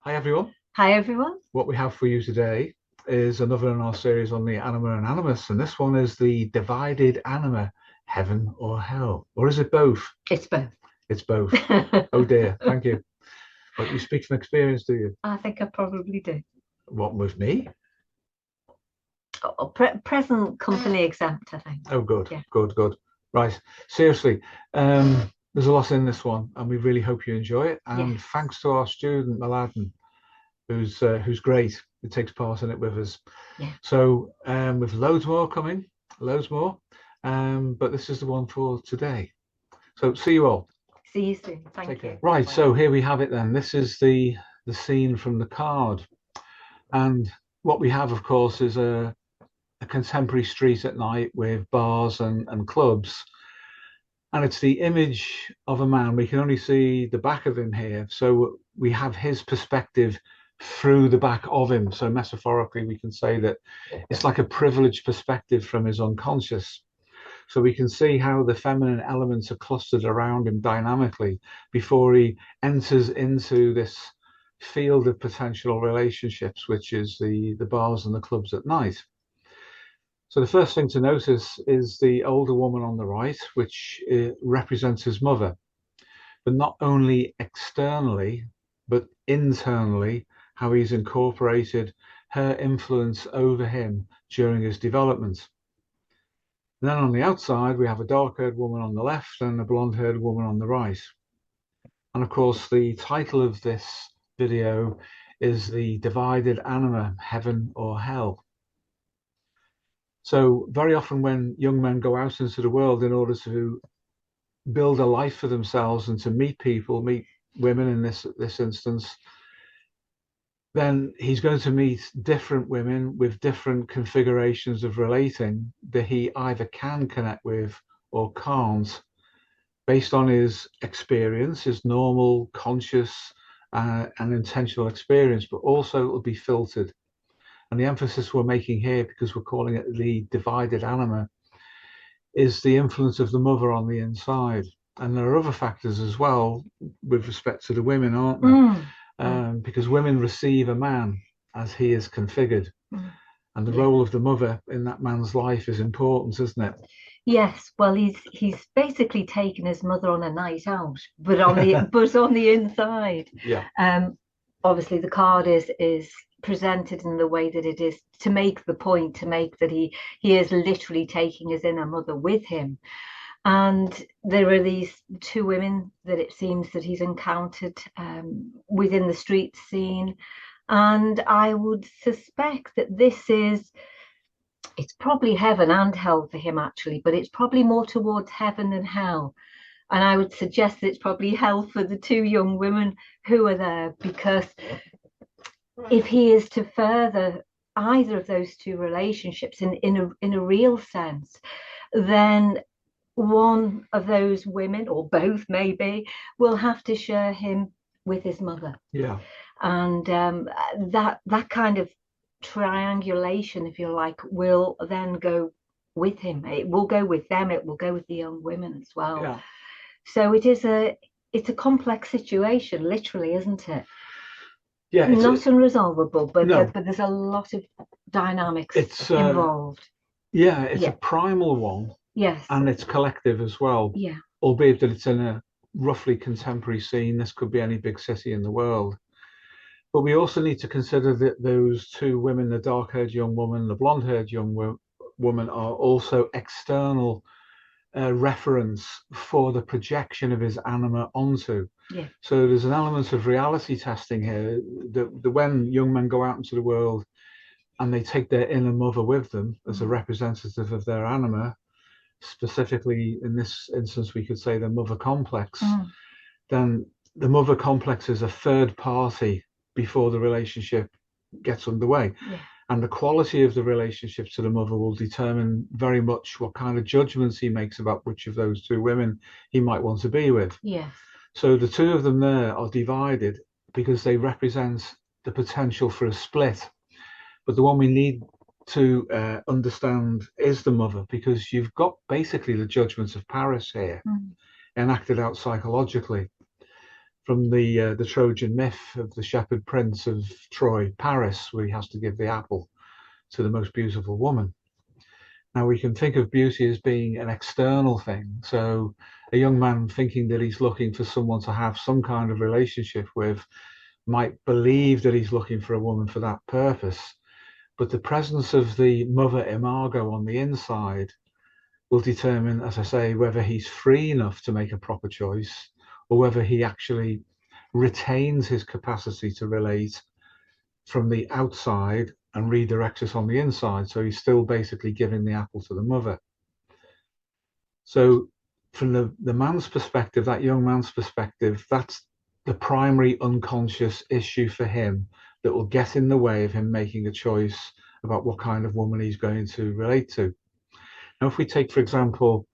Hi everyone. Hi everyone. What we have for you today is another in our series on the Anima and Animus, and this one is the divided anima, heaven or hell. Or is it both? It's both. It's both. Oh dear, thank you. But you speak from experience, do you? I think I probably do. What with me? Present company exempt, I think. Oh good, Yeah. good. Right. Seriously, there's a lot in this one, and we really hope you enjoy it. And Yes. thanks to our student Mladen, who's great, who takes part in it with us. Yeah. So with loads more coming, loads more. But this is the one for today. So see you all. See you soon. Thank Take you. care. Right, so here we have it then. This is the scene from the card. And what we have, of course, is a contemporary street at night with bars and clubs. And it's the image of a man. We can only see the back of him here. So we have his perspective through the back of him. So metaphorically, we can say that it's like a privileged perspective from his unconscious. So we can see how the feminine elements are clustered around him dynamically before he enters into this field of potential relationships, which is the bars and the clubs at night. So the first thing to notice is the older woman on the right, which represents his mother, but not only externally, but internally, how he's incorporated her influence over him during his development. And then on the outside, we have a dark-haired woman on the left and a blonde-haired woman on the right. And of course, the title of this video is the divided anima, heaven or hell. So very often when young men go out into the world in order to build a life for themselves and to meet people, meet women in this instance, then he's going to meet different women with different configurations of relating that he either can connect with or can't, based on his experience, his normal, conscious, and intentional experience, but also it will be filtered. And the emphasis we're making here, because we're calling it the divided anima, is the influence of the mother on the inside. And there are other factors as well with respect to the women, aren't there? Because women receive a man as he is configured. And the role of the mother in that man's life is important, isn't it? Yes. Well, he's basically taken his mother on a night out, but on the inside. Yeah. Obviously the card is presented in the way that it is to make the point, to make that he is literally taking his inner mother with him. And there are these two women that it seems that he's encountered within the street scene. And I would suspect that it's probably heaven and hell for him, actually, but it's probably more towards heaven than hell. And I would suggest that it's probably hell for the two young women who are there, because if he is to further either of those two relationships in a real sense, then one of those women, or both maybe, will have to share him with his mother. Yeah. And that kind of triangulation, if you like, will then go with him. It will go with them. It will go with the young women as well. Yeah. So it's a complex situation, literally, isn't it? Yeah. Not unresolvable, but no. but there's a lot of dynamics It's involved. Yeah, it's a primal one. Yes. And it's collective as well. Yeah. Albeit that it's in a roughly contemporary scene. This could be any big city in the world. But we also need to consider that those two women, the dark-haired young woman, the blonde-haired young woman, are also external reference for the projection of his anima onto. Yeah. So there's an element of reality testing here. The when young men go out into the world and they take their inner mother with them as a representative of their anima, specifically in this instance, we could say the mother complex, then the mother complex is a third party before the relationship gets underway. Yeah. And the quality of the relationship to the mother will determine very much what kind of judgments he makes about which of those two women he might want to be with. Yes. So the two of them there are divided because they represent the potential for a split. But the one we need to understand is the mother, because you've got basically the judgments of Paris here enacted out psychologically. from the Trojan myth of the shepherd prince of Troy, Paris, where he has to give the apple to the most beautiful woman. Now, we can think of beauty as being an external thing. So a young man thinking that he's looking for someone to have some kind of relationship with might believe that he's looking for a woman for that purpose. But the presence of the mother imago on the inside will determine, as I say, whether he's free enough to make a proper choice, or whether he actually retains his capacity to relate from the outside and redirects us on the inside. So he's still basically giving the apple to the mother. So from the man's perspective, that young man's perspective, that's the primary unconscious issue for him that will get in the way of him making a choice about what kind of woman he's going to relate to. Now, if we take, for example,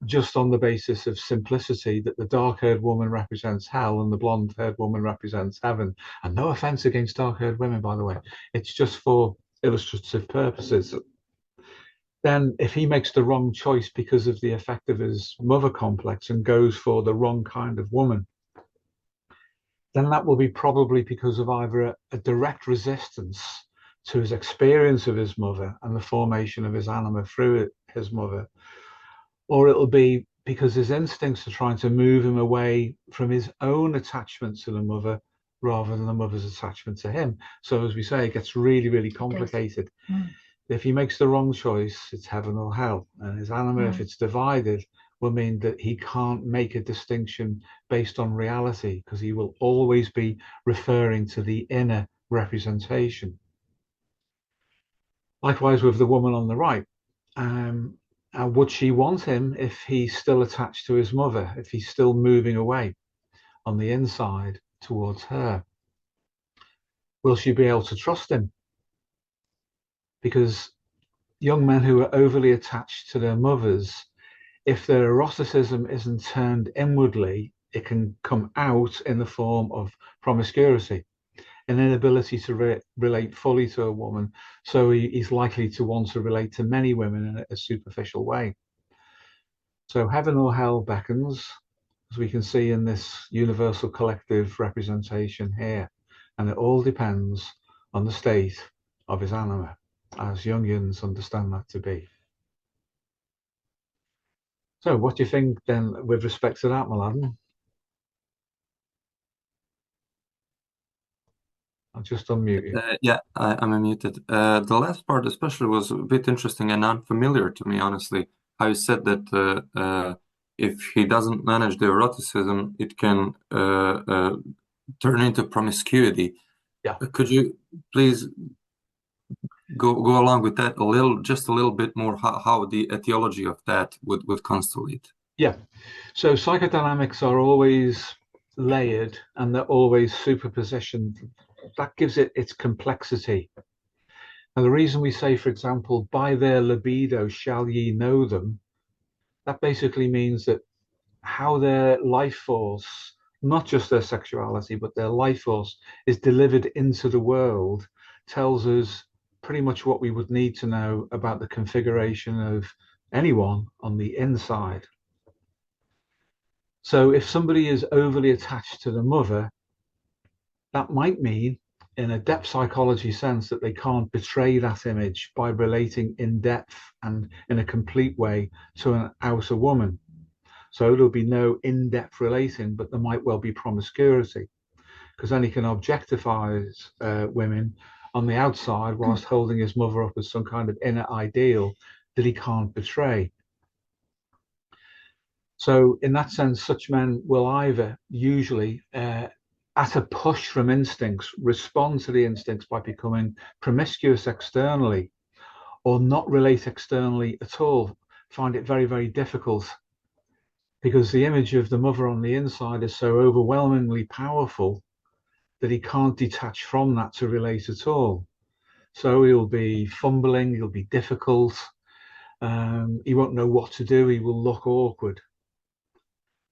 just on the basis of simplicity, that the dark-haired woman represents hell and the blonde-haired woman represents heaven. And no offense against dark-haired women, by the way. It's just for illustrative purposes. Then if he makes the wrong choice because of the effect of his mother complex and goes for the wrong kind of woman, then that will be probably because of either a direct resistance to his experience of his mother and the formation of his anima through his mother, or it'll be because his instincts are trying to move him away from his own attachment to the mother rather than the mother's attachment to him. So as we say, it gets really, really complicated. If he makes the wrong choice, it's heaven or hell. And his anima, if it's divided, will mean that he can't make a distinction based on reality, because he will always be referring to the inner representation. Likewise with the woman on the right. Would she want him if he's still attached to his mother, if he's still moving away on the inside towards her? Will she be able to trust him? Because young men who are overly attached to their mothers, if their eroticism isn't turned inwardly, it can come out in the form of promiscuity, an inability to relate fully to a woman. So he's likely to want to relate to many women in a superficial way. So heaven or hell beckons, as we can see in this universal collective representation here. And it all depends on the state of his anima, as Jungians understand that to be. So what do you think then with respect to that, Mladen? I'll just unmute you. Yeah, I'm unmuted. The last part especially was a bit interesting and unfamiliar to me, honestly. How you said that if he doesn't manage the eroticism, it can turn into promiscuity. Yeah. Could you please go along with that just a little bit more, how the etiology of that would constellate? Yeah. So psychodynamics are always layered and they're always superpositioned. That gives it its complexity. And the reason we say, for example, by their libido shall ye know them, that basically means that how their life force, not just their sexuality, but their life force is delivered into the world, tells us pretty much what we would need to know about the configuration of anyone on the inside. So if somebody is overly attached to the mother, that might mean, in a depth psychology sense, that they can't betray that image by relating in depth and in a complete way to an outer woman. So there'll be no in-depth relating, but there might well be promiscuity, because then he can objectify women on the outside whilst holding his mother up as some kind of inner ideal that he can't betray. So in that sense, such men will either usually, at a push from instincts, respond to the instincts by becoming promiscuous externally, or not relate externally at all, find it very, very difficult, because the image of the mother on the inside is so overwhelmingly powerful that he can't detach from that to relate at all. So he'll be fumbling, he'll be difficult, he won't know what to do, he will look awkward.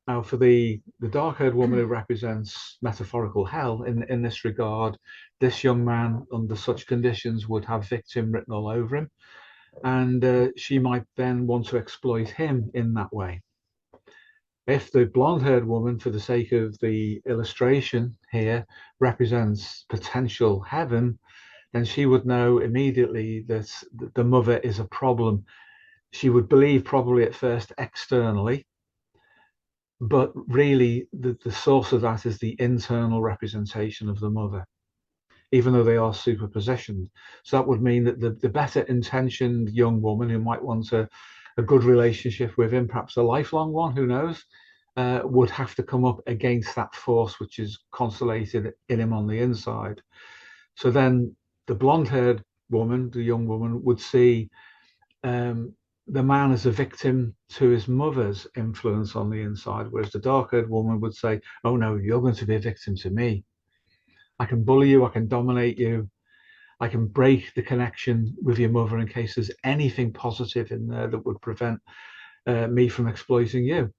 Now, for the dark-haired woman who represents metaphorical hell in this regard, this young man under such conditions would have victim written all over him, and she might then want to exploit him in that way. If the blonde-haired woman, for the sake of the illustration here, represents potential heaven, then she would know immediately that the mother is a problem. She would believe probably at first externally, but really the source of that is the internal representation of the mother, even though they are superpositioned. So that would mean that the better intentioned young woman who might want a good relationship with him, perhaps a lifelong one, who knows, would have to come up against that force which is constellated in him on the inside. So then the blonde-haired woman, the young woman, would see the man as a victim to his mother's influence on the inside, whereas the dark-haired woman would say, oh no, you're going to be a victim to me. I can bully you, I can dominate you, I can break the connection with your mother in case there's anything positive in there that would prevent me from exploiting you.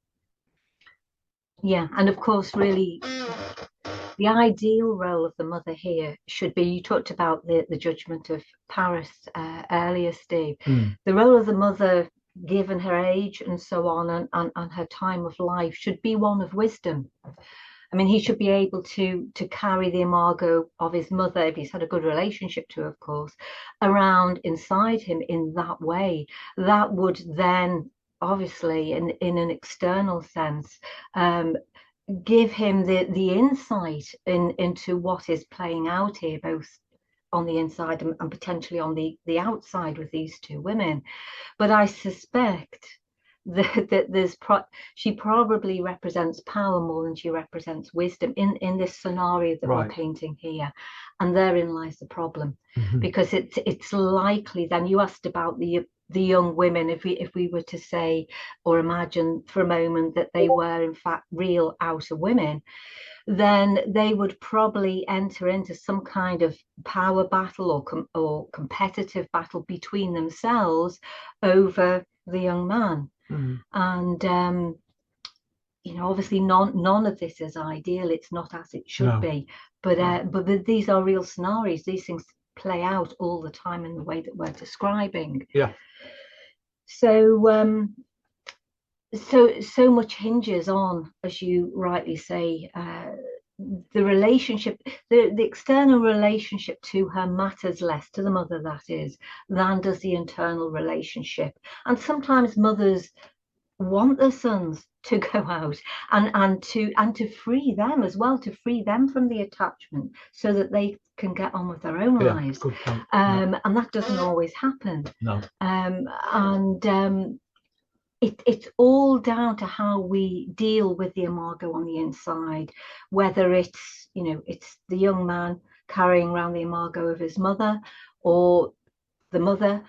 Yeah, and of course, really, the ideal role of the mother here should be, you talked about the judgment of Paris earlier, Steve. The role of the mother, given her age and so on, and her time of life, should be one of wisdom. I mean, he should be able to carry the imago of his mother, if he's had a good relationship to her, of course, around inside him in that way. That would then, obviously, in an external sense, give him the insight into what is playing out here, both on the inside and potentially on the outside with these two women. But I suspect that she probably represents power more than she represents wisdom in this scenario that we're painting here, and therein lies the problem. Because it's likely, then you asked about the young women, if we were to say or imagine for a moment that they were in fact real outer women, then they would probably enter into some kind of power battle or competitive battle between themselves over the young man. And you know, obviously none of this is ideal. It's not as it should be, but these are real scenarios. These things play out all the time in the way that we're describing. So so much hinges on, as you rightly say, the relationship, the external relationship to her matters less, to the mother that is, than does the internal relationship. And sometimes mothers want their sons to go out and to free them as well, to free them from the attachment so that they can get on with their own lives. Good point. And that doesn't always happen. It's all down to how we deal with the imago on the inside, whether it's, you know, it's the young man carrying around the imago of his mother, or the mother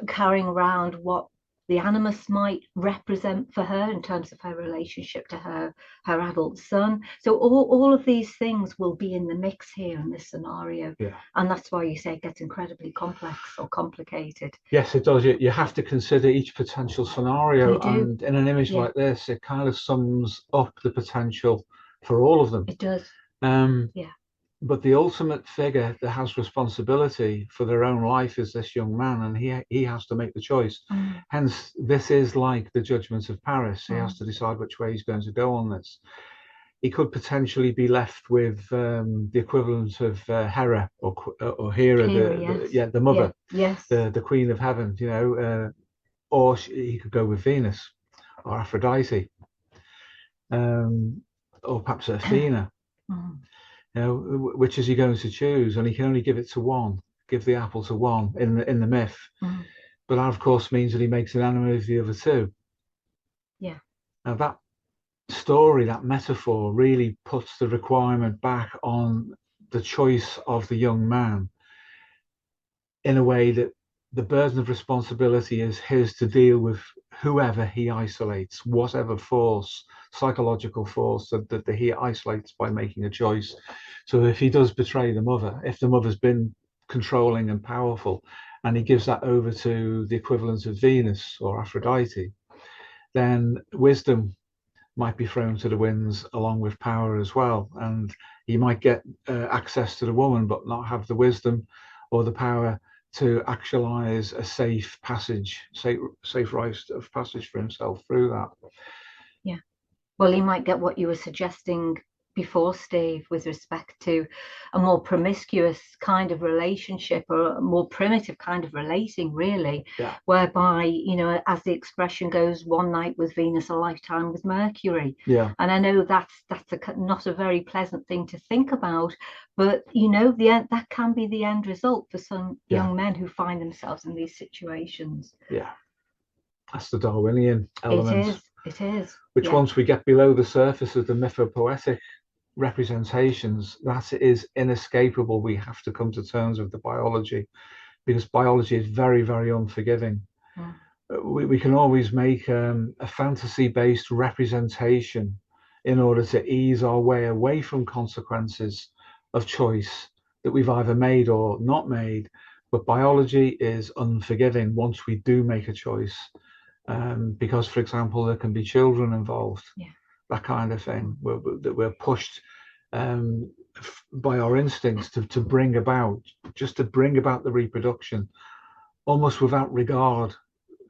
carrying around what the animus might represent for her in terms of her relationship to her adult son. So all of these things will be in the mix here in this scenario. And that's why you say it gets incredibly complex or complicated. Yes, it does. You have to consider each potential scenario, and in an image like this, it kind of sums up the potential for all of them. It does. But the ultimate figure that has responsibility for their own life is this young man, and he has to make the choice. Hence, this is like the judgment of Paris. He has to decide which way he's going to go on this. He could potentially be left with the equivalent of Hera or Hera, the mother, the queen of heaven, you know, or he could go with Venus or Aphrodite, or perhaps Athena. You know, which is he going to choose? And he can only give it to one, give the apple to one in the myth. But that, of course, means that he makes an enemy of the other two. Now that story, that metaphor, really puts the requirement back on the choice of the young man, in a way that the burden of responsibility is his to deal with whoever he isolates, whatever force, psychological force that he isolates by making a choice. So if he does betray the mother, if the mother's been controlling and powerful, and he gives that over to the equivalent of Venus or Aphrodite, then wisdom might be thrown to the winds along with power as well. And he might get access to the woman, but not have the wisdom or the power to actualize a safe rite of passage for himself through that. Well, he might get what you were suggesting before, Steve, with respect to a more promiscuous kind of relationship, or a more primitive kind of relating, really, whereby, you know, as the expression goes, one night with Venus, a lifetime with Mercury. Yeah. And I know that's not a very pleasant thing to think about, but, you know, that can be the end result for some young men who find themselves in these situations. Yeah. That's the Darwinian element. It is. Which once we get below the surface of the mythopoetic representations, that is inescapable. We have to come to terms with the biology, because biology is very, very unforgiving. We can always make a fantasy-based representation in order to ease our way away from consequences of choice that we've either made or not made. But biology is unforgiving once we do make a choice, because, for example, there can be children involved, that kind of thing, that we're pushed by our instincts to bring about, just to bring about the reproduction, almost without regard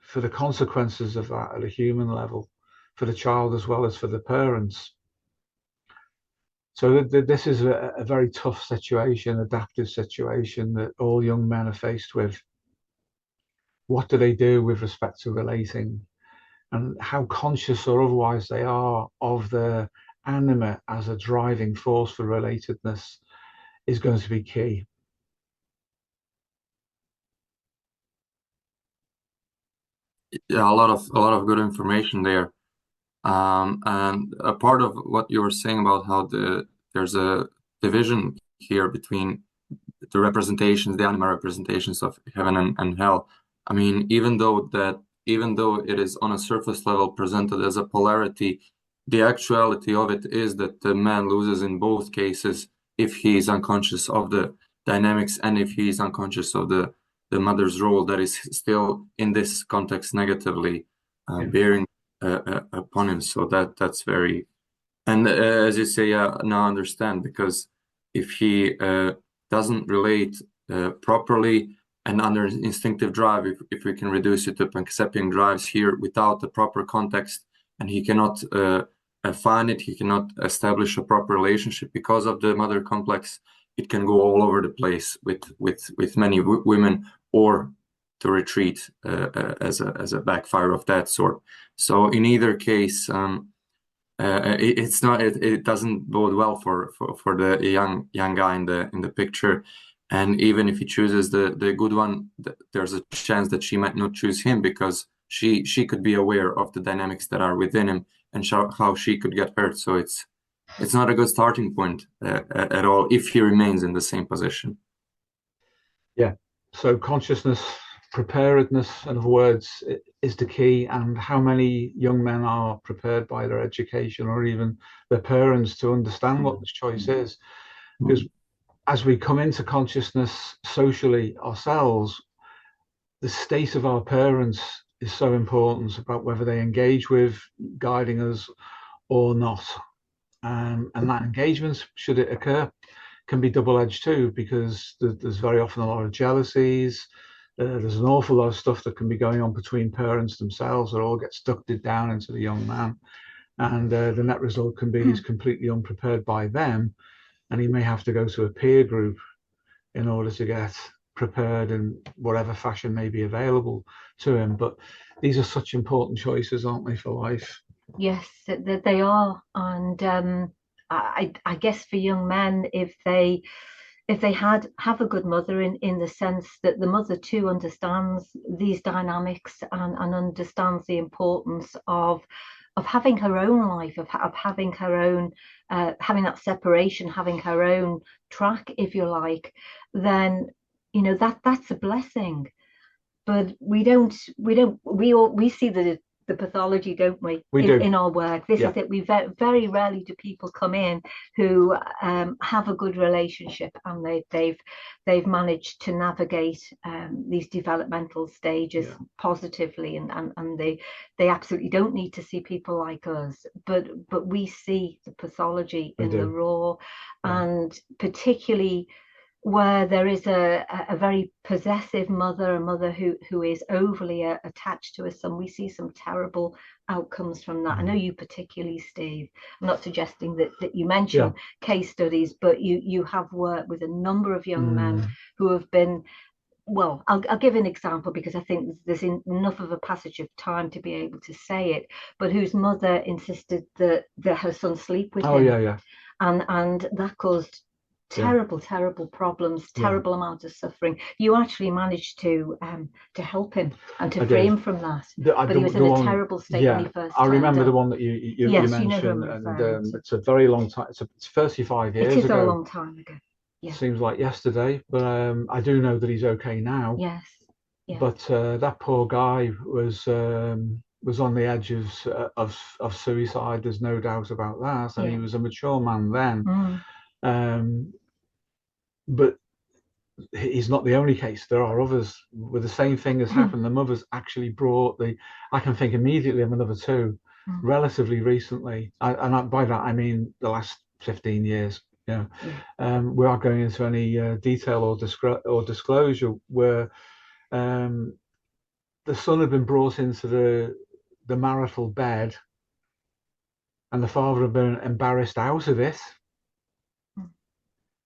for the consequences of that at a human level, for the child as well as for the parents. So this is a very tough situation, adaptive situation that all young men are faced with. What do they do with respect to relating, and how conscious or otherwise they are of the anima as a driving force for relatedness is going to be key. Yeah, a lot of good information there. And a part of what you were saying about how there's a division here between the representations, the anima representations of heaven and hell. I mean, even though it is on a surface level presented as a polarity, the actuality of it is that the man loses in both cases if he is unconscious of the dynamics, and if he is unconscious of the mother's role that is still in this context negatively bearing upon him. So that's very, and as you say, now I understand, because if he doesn't relate properly and under instinctive drive, if we can reduce it to Panksepian drives here without the proper context, and he cannot find it, he cannot establish a proper relationship because of the mother complex, it can go all over the place with many women, or to retreat as a backfire of that sort. So in either case, it doesn't bode well for the young guy in the picture. And even if he chooses the good one, there's a chance that she might not choose him, because she could be aware of the dynamics that are within him and how she could get hurt. So it's not a good starting point at all if he remains in the same position. Yeah. So consciousness, preparedness, in other words, is the key. And how many young men are prepared by their education or even their parents to understand what this choice is? Because as we come into consciousness socially ourselves, the state of our parents is so important about whether they engage with guiding us or not. And that engagement, should it occur, can be double-edged too, because there's very often a lot of jealousies. There's an awful lot of stuff that can be going on between parents themselves that all gets ducted down into the young man. And the net result can be he's completely unprepared by them, and he may have to go to a peer group in order to get prepared in whatever fashion may be available to him. But these are such important choices, aren't they, for life? Yes, they are. And I guess for young men, if they have a good mother, in the sense that the mother too understands these dynamics and understands the importance of having her own life, of having her own, having that separation, having her own track, if you like, then, you know, that's a blessing. But we see the pathology, don't we? In our work. This is it. We very rarely do people come in who have a good relationship, and they've managed to navigate these developmental stages positively, and they absolutely don't need to see people like us. But we see the pathology in the raw, and particularly where there is a very possessive mother, a mother who is overly attached to a son. We see some terrible outcomes from that. I know you particularly, Steve. I'm not suggesting that you mention case studies, but you have worked with a number of young men who have been, well, I'll give an example because I think there's enough of a passage of time to be able to say it, but whose mother insisted that her son sleep with him. And that caused terrible problems, terrible amount of suffering. You actually managed to help him and to free him from that. But he was in a terrible state when he first. I remember the one that you mentioned, you know and it's a very long time. It's 35 years ago. It is a long time ago. Yeah. Seems like yesterday, but I do know that he's okay now. Yes. But that poor guy was on the edge of suicide. There's no doubt about that, and he was a mature man then. But he's not the only case. There are others where the same thing has happened. The mother's actually brought I can think immediately of another two relatively recently, and by that I mean the last 15 years. Without going into any detail or disclosure, where the son had been brought into the marital bed, and the father had been embarrassed out of it,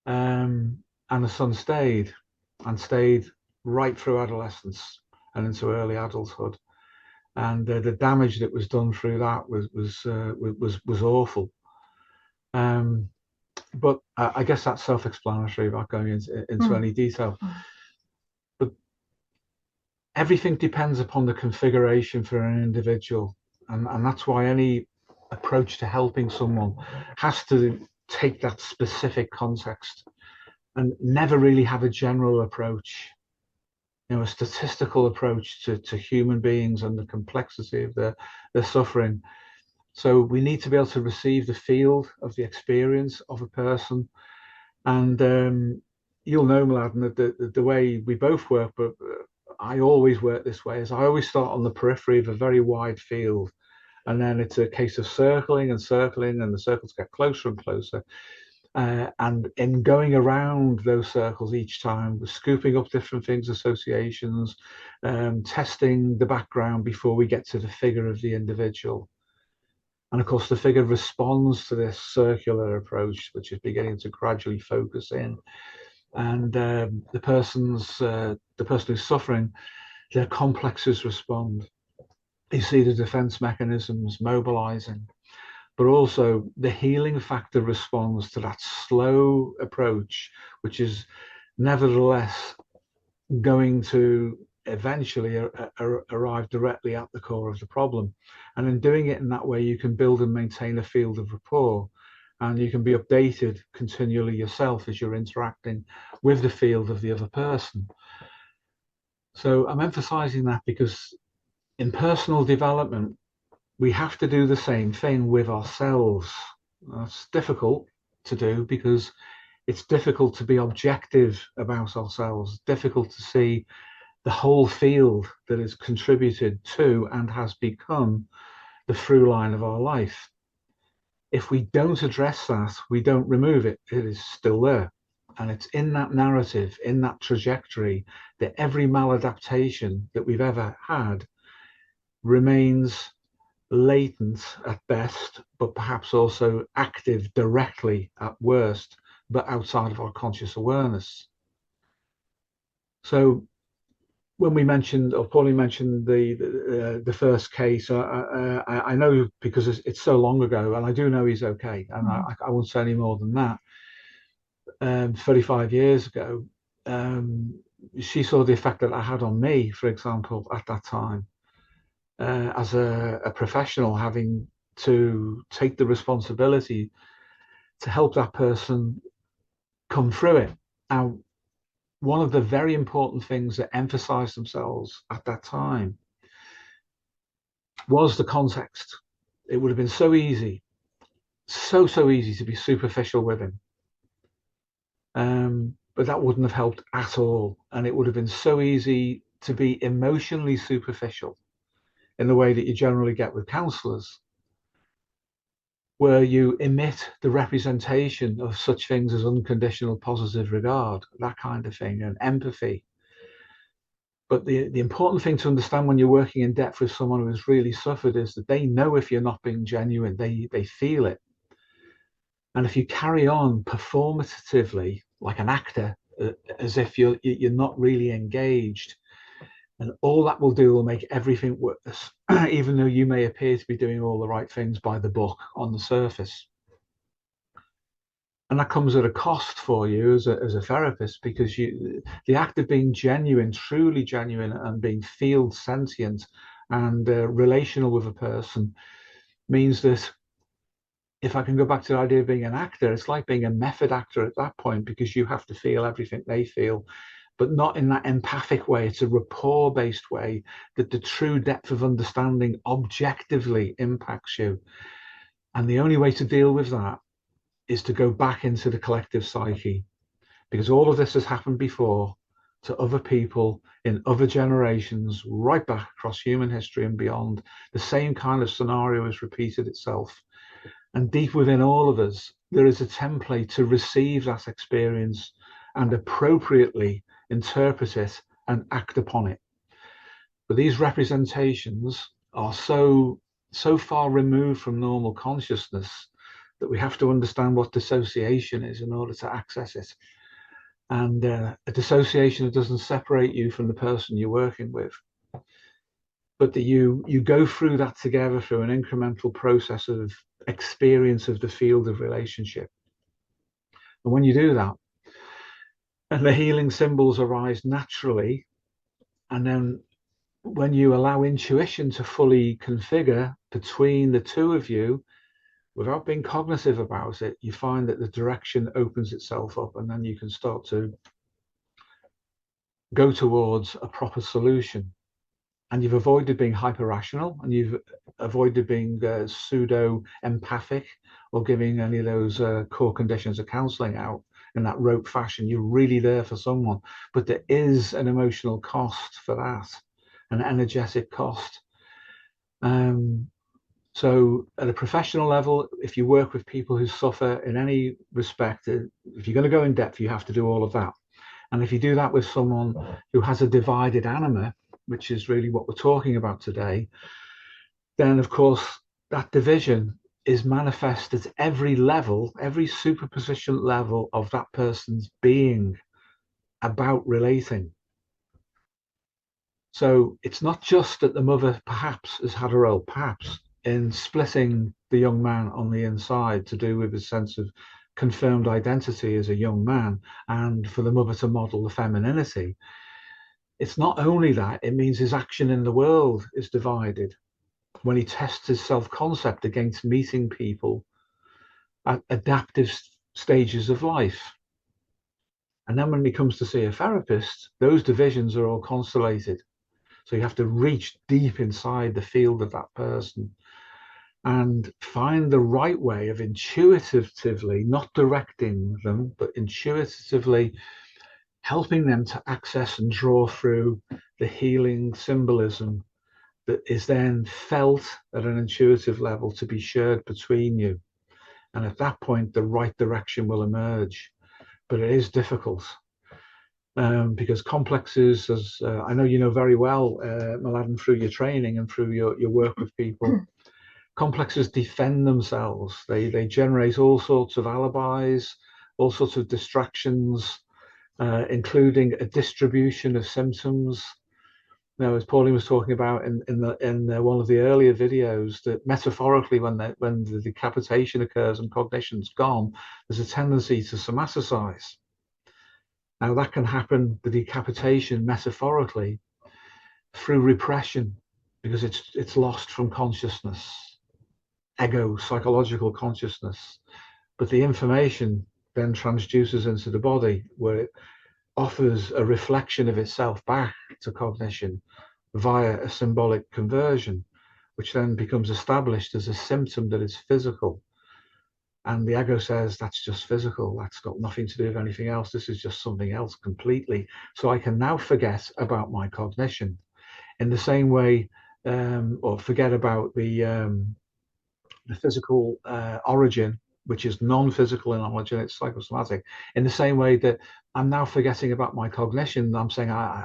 and the son stayed right through adolescence and into early adulthood, and the damage that was done through that was awful. But I guess that's self-explanatory without going into any detail. But everything depends upon the configuration for an individual, and that's why any approach to helping someone has to take that specific context and never really have a general approach, a statistical approach to human beings and the complexity of their suffering. So we need to be able to receive the field of the experience of a person. And you'll know, Mladen, that the way we both work, but I always work this way, is I always start on the periphery of a very wide field. And then it's a case of circling, and the circles get closer and closer. And in going around those circles each time, we're scooping up different things, associations, testing the background before we get to the figure of the individual. And of course, the figure responds to this circular approach, which is beginning to gradually focus in. And the person who's suffering, their complexes respond. You see the defense mechanisms mobilizing, but also the healing factor responds to that slow approach, which is nevertheless going to eventually arrive directly at the core of the problem. And in doing it in that way, you can build and maintain a field of rapport, and you can be updated continually yourself as you're interacting with the field of the other person. So I'm emphasizing that because in personal development, we have to do the same thing with ourselves. That's difficult to do because it's difficult to be objective about ourselves, difficult to see the whole field that is contributed to and has become the through line of our life. If we don't address that, we don't remove it, it is still there. And it's in that narrative, in that trajectory, that every maladaptation that we've ever had remains latent at best, but perhaps also active directly at worst, but outside of our conscious awareness. So when we mentioned, or Pauline mentioned the first case, I know because it's so long ago, and I do know he's okay, and I won't say any more than that. 35 years ago, she saw the effect that I had on me, for example, at that time, as a professional, having to take the responsibility to help that person come through it. Now, one of the very important things that emphasized themselves at that time was the context. It would have been so easy, so easy to be superficial with him. But that wouldn't have helped at all. And it would have been so easy to be emotionally superficial in the way that you generally get with counselors. where you emit the representation of such things as unconditional positive regard, that kind of thing, and empathy. But the important thing to understand when you're working in depth with someone who has really suffered is that they know if you're not being genuine, they feel it. And if you carry on performatively, like an actor, as if you're not really engaged, and all that will do will make everything worse, even though you may appear to be doing all the right things by the book on the surface. And that comes at a cost for you as a therapist, because the act of being genuine, truly genuine, and being field sentient and relational with a person means that, if I can go back to the idea of being an actor, it's like being a method actor at that point, because you have to feel everything they feel, but not in that empathic way. It's a rapport-based way that the true depth of understanding objectively impacts you. And the only way to deal with that is to go back into the collective psyche, because all of this has happened before to other people in other generations, right back across human history and beyond. The same kind of scenario has repeated itself. And deep within all of us, there is a template to receive that experience and appropriately interpret it and act upon it. But these representations are so far removed from normal consciousness that we have to understand what dissociation is in order to access it. And a dissociation that doesn't separate you from the person you're working with, but that you go through that together through an incremental process of experience of the field of relationship. And when you do that, and the healing symbols arise naturally, and then when you allow intuition to fully configure between the two of you, without being cognitive about it, you find that the direction opens itself up, and then you can start to go towards a proper solution. And you've avoided being hyper-rational, and you've avoided being pseudo-empathic or giving any of those core conditions of counselling out in that rote fashion. You're really there for someone, but there is an emotional cost for that, an energetic cost. So at a professional level, if you work with people who suffer in any respect, if you're going to go in depth, you have to do all of that. And if you do that with someone who has a divided anima, which is really what we're talking about today, then of course that division is manifest at every level, every superposition level of that person's being about relating. So it's not just that the mother perhaps has had a role, perhaps, in splitting the young man on the inside to do with his sense of confirmed identity as a young man, and for the mother to model the femininity. It's not only that, it means his action in the world is divided when he tests his self-concept against meeting people at adaptive stages of life. And then when he comes to see a therapist, those divisions are all constellated. So you have to reach deep inside the field of that person and find the right way of intuitively, not directing them, but intuitively helping them to access and draw through the healing symbolism that is then felt at an intuitive level to be shared between you. And at that point, the right direction will emerge. But it is difficult because complexes, as I know you know very well, Mladen, through your training and through your work with people, complexes defend themselves. They generate all sorts of alibis, all sorts of distractions, including a distribution of symptoms. Now, as Pauline was talking about in one of the earlier videos, that metaphorically, when the decapitation occurs and cognition's gone, there's a tendency to somaticize. Now, that can happen, the decapitation metaphorically, through repression, because it's lost from consciousness, ego, psychological consciousness. But the information then transduces into the body, where it offers a reflection of itself back to cognition via a symbolic conversion, which then becomes established as a symptom that is physical. And the ego says, that's just physical. That's got nothing to do with anything else. This is just something else completely. So I can now forget about my cognition in the same way, or forget about the the physical origin, which is non-physical in origin, it's psychosomatic, in the same way that I'm now forgetting about my cognition. I'm saying I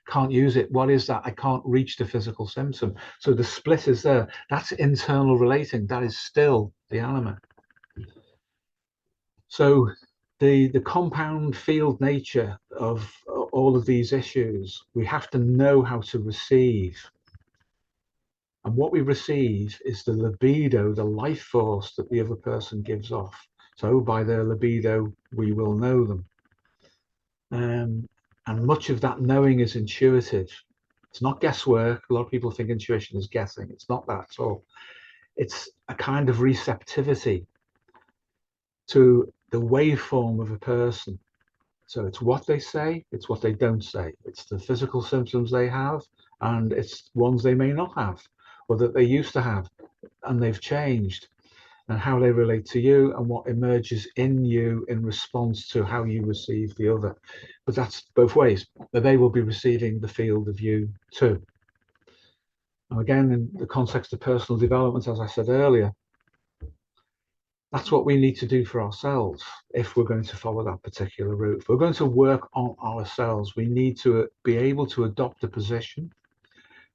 can't use it. What is that? I can't reach the physical symptom. So the split is there. That's internal relating. That is still the anima. So the compound field nature of all of these issues, we have to know how to receive. And what we receive is the libido, the life force that the other person gives off. So by their libido, we will know them. And much of that knowing is intuitive. It's not guesswork. A lot of people think intuition is guessing. It's not that at all. It's a kind of receptivity to the waveform of a person. So it's what they say, it's what they don't say. It's the physical symptoms they have, and it's ones they may not have, or that they used to have, and they've changed, and how they relate to you, and what emerges in you in response to how you receive the other. But that's both ways. But they will be receiving the field of you too. And again, in the context of personal development, as I said earlier, that's what we need to do for ourselves if we're going to follow that particular route. If we're going to work on ourselves, we need to be able to adopt a position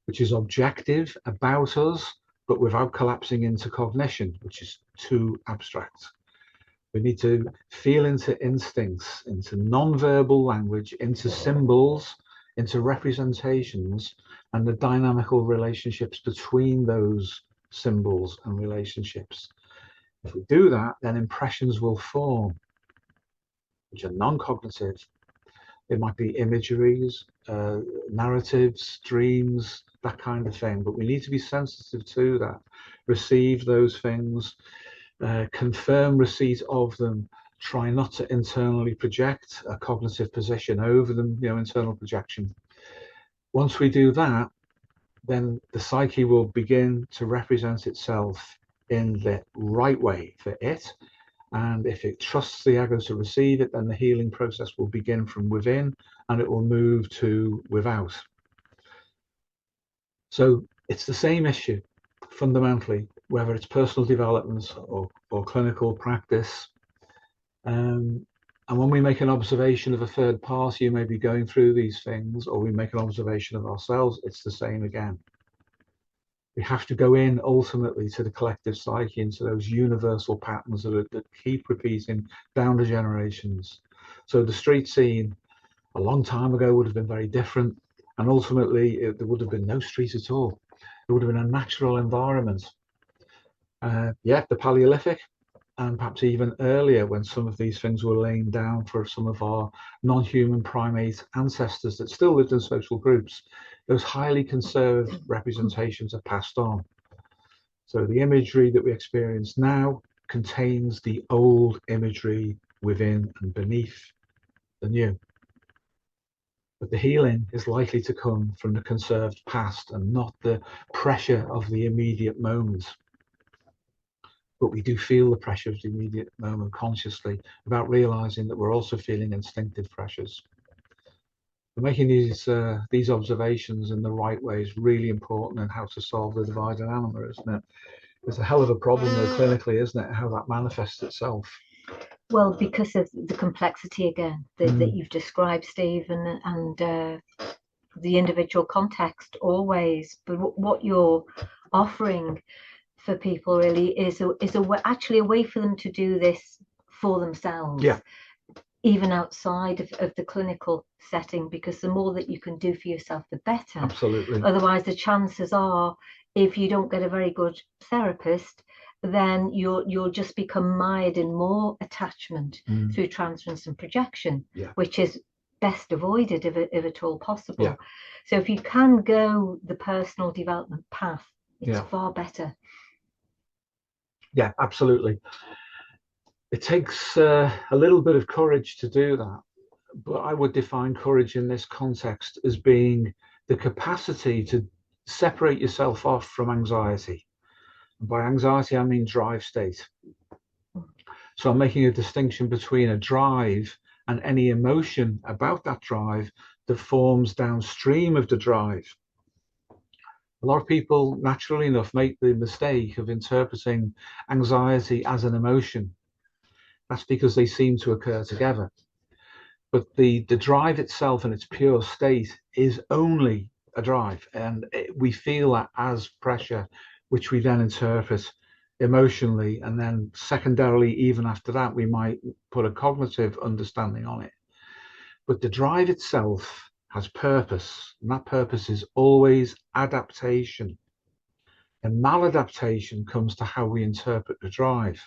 which is objective about us, but without collapsing into cognition, which is too abstract. We need to feel into instincts, into non-verbal language, into symbols, into representations, and the dynamical relationships between those symbols and relationships. If we do that, then impressions will form, which are non-cognitive. It might be imageries, narratives, dreams, that kind of thing. But we need to be sensitive to that, receive those things, confirm receipt of them, try not to internally project a cognitive position over them, internal projection. Once we do that, then the psyche will begin to represent itself in the right way for it. And if it trusts the ego to receive it, then the healing process will begin from within and it will move to without. So it's the same issue fundamentally, whether it's personal development or clinical practice. And when we make an observation of a third party who may be going through these things, or we make an observation of ourselves, it's the same again. We have to go in ultimately to the collective psyche, into those universal patterns that keep repeating down the generations. So the street scene a long time ago would have been very different, and ultimately there would have been no street at all. There would have been a natural environment. The Paleolithic, and perhaps even earlier, when some of these things were laying down for some of our non-human primate ancestors that still lived in social groups, those highly conserved representations are passed on. So the imagery that we experience now contains the old imagery within and beneath the new. But the healing is likely to come from the conserved past and not the pressure of the immediate moment. But we do feel the pressure of the immediate moment consciously, without realizing that we're also feeling instinctive pressures. But making these observations in the right way is really important in how to solve the divide and anima, isn't it? It's a hell of a problem though, clinically, isn't it, how that manifests itself? Well, because of the complexity again that you've described, Steve, and the individual context always. But what you're offering for people really is actually a way for them to do this for themselves, even outside of the clinical setting, because the more that you can do for yourself, the better. Absolutely. Otherwise, the chances are, if you don't get a very good therapist, then you'll just become mired in more attachment through transference and projection, which is best avoided if at all possible. So if you can go the personal development path, it's far better. Yeah, absolutely. It takes a little bit of courage to do that, but I would define courage in this context as being the capacity to separate yourself off from anxiety. And by anxiety, I mean drive state. So I'm making a distinction between a drive and any emotion about that drive that forms downstream of the drive. A lot of people, naturally enough, make the mistake of interpreting anxiety as an emotion. That's because they seem to occur together. But the drive itself in its pure state is only a drive, and we feel that as pressure, which we then interpret emotionally, and then secondarily, even after that, we might put a cognitive understanding on it. But the drive itself has purpose, and that purpose is always adaptation. And maladaptation comes to how we interpret the drive.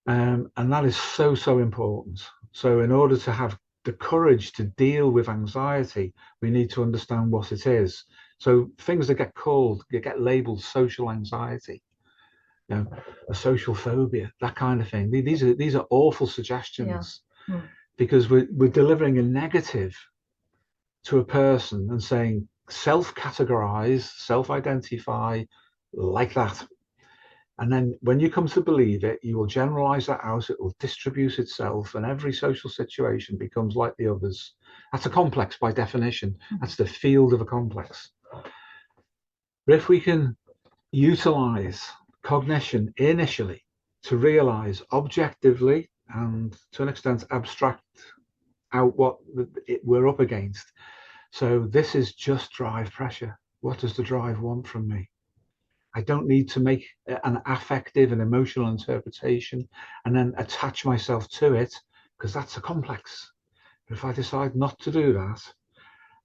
And that is so important. So in order to have the courage to deal with anxiety, we need to understand what it is. So things that get labeled social anxiety, a social phobia, that kind of thing. These are awful suggestions, because we're delivering a negative to a person and saying, self-categorize, self-identify like that. And then when you come to believe it, you will generalize that out, it will distribute itself, and every social situation becomes like the others. That's a complex by definition. That's the field of a complex. But if we can utilize cognition initially to realize objectively and to an extent abstract out what we're up against. So this is just drive pressure. What does the drive want from me? I don't need to make an affective and emotional interpretation and then attach myself to it, because that's a complex. But if I decide not to do that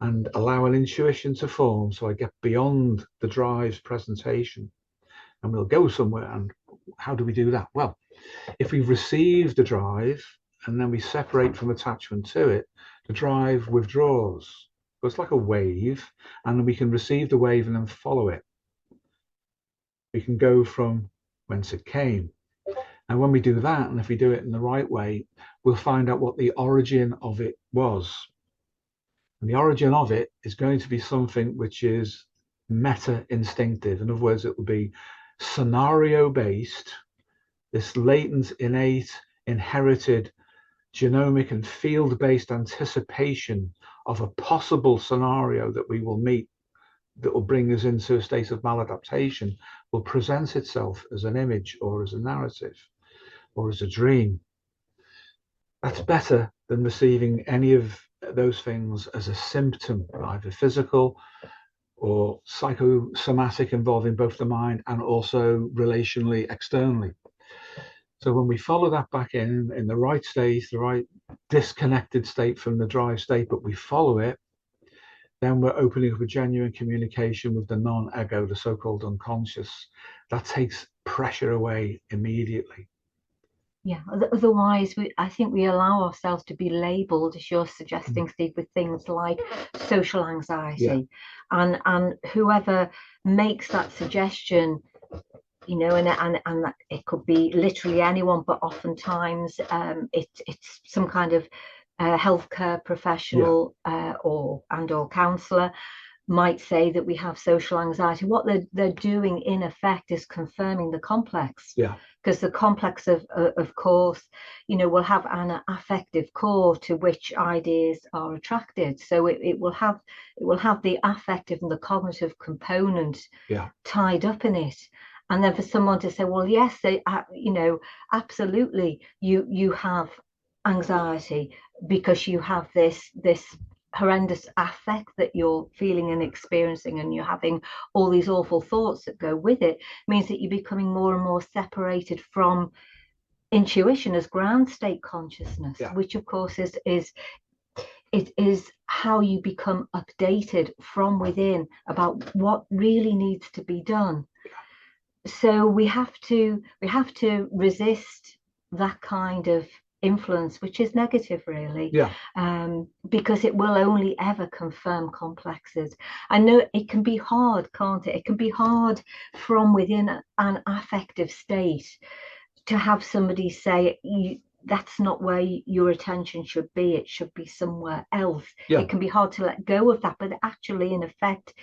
and allow an intuition to form, so I get beyond the drive's presentation, and we'll go somewhere. And how do we do that? Well, if we've received the drive and then we separate from attachment to it, the drive withdraws. So it's like a wave, and we can receive the wave and then follow it. We can go from whence it came. And when we do that, and if we do it in the right way, we'll find out what the origin of it was. And the origin of it is going to be something which is meta-instinctive. In other words, it will be scenario-based, this latent, innate, inherited, genomic and field-based anticipation of a possible scenario that we will meet, that will bring us into a state of maladaptation, will present itself as an image or as a narrative or as a dream. That's better than receiving any of those things as a symptom, either physical or psychosomatic, involving both the mind and also relationally externally. So when we follow that back in the right state, the right disconnected state from the drive state, but we follow it, then we're opening up a genuine communication with the non-ego, the so-called unconscious. That takes pressure away immediately. Yeah, otherwise I think we allow ourselves to be labelled, as you're suggesting, Steve, with things like social anxiety. Yeah. And whoever makes that suggestion, and it could be literally anyone, but oftentimes it's some kind of healthcare professional, or counsellor might say that we have social anxiety. What they're doing in effect is confirming the complex. Yeah. Because the complex of course, will have an affective core to which ideas are attracted. So it will have the affective and the cognitive component tied up in it. And then for someone to say, well, yes, they, absolutely, you have anxiety because you have this horrendous affect that you're feeling and experiencing, and you're having all these awful thoughts that go with it, means that you're becoming more and more separated from intuition as ground state consciousness, which of course is how you become updated from within about what really needs to be done. So we have to resist that kind of influence, which is negative, really, because it will only ever confirm complexes. I know it can be hard, can't it? It can be hard from within an affective state to have somebody say, that's not where your attention should be, it should be somewhere else. It can be hard to let go of that, but actually, in effect,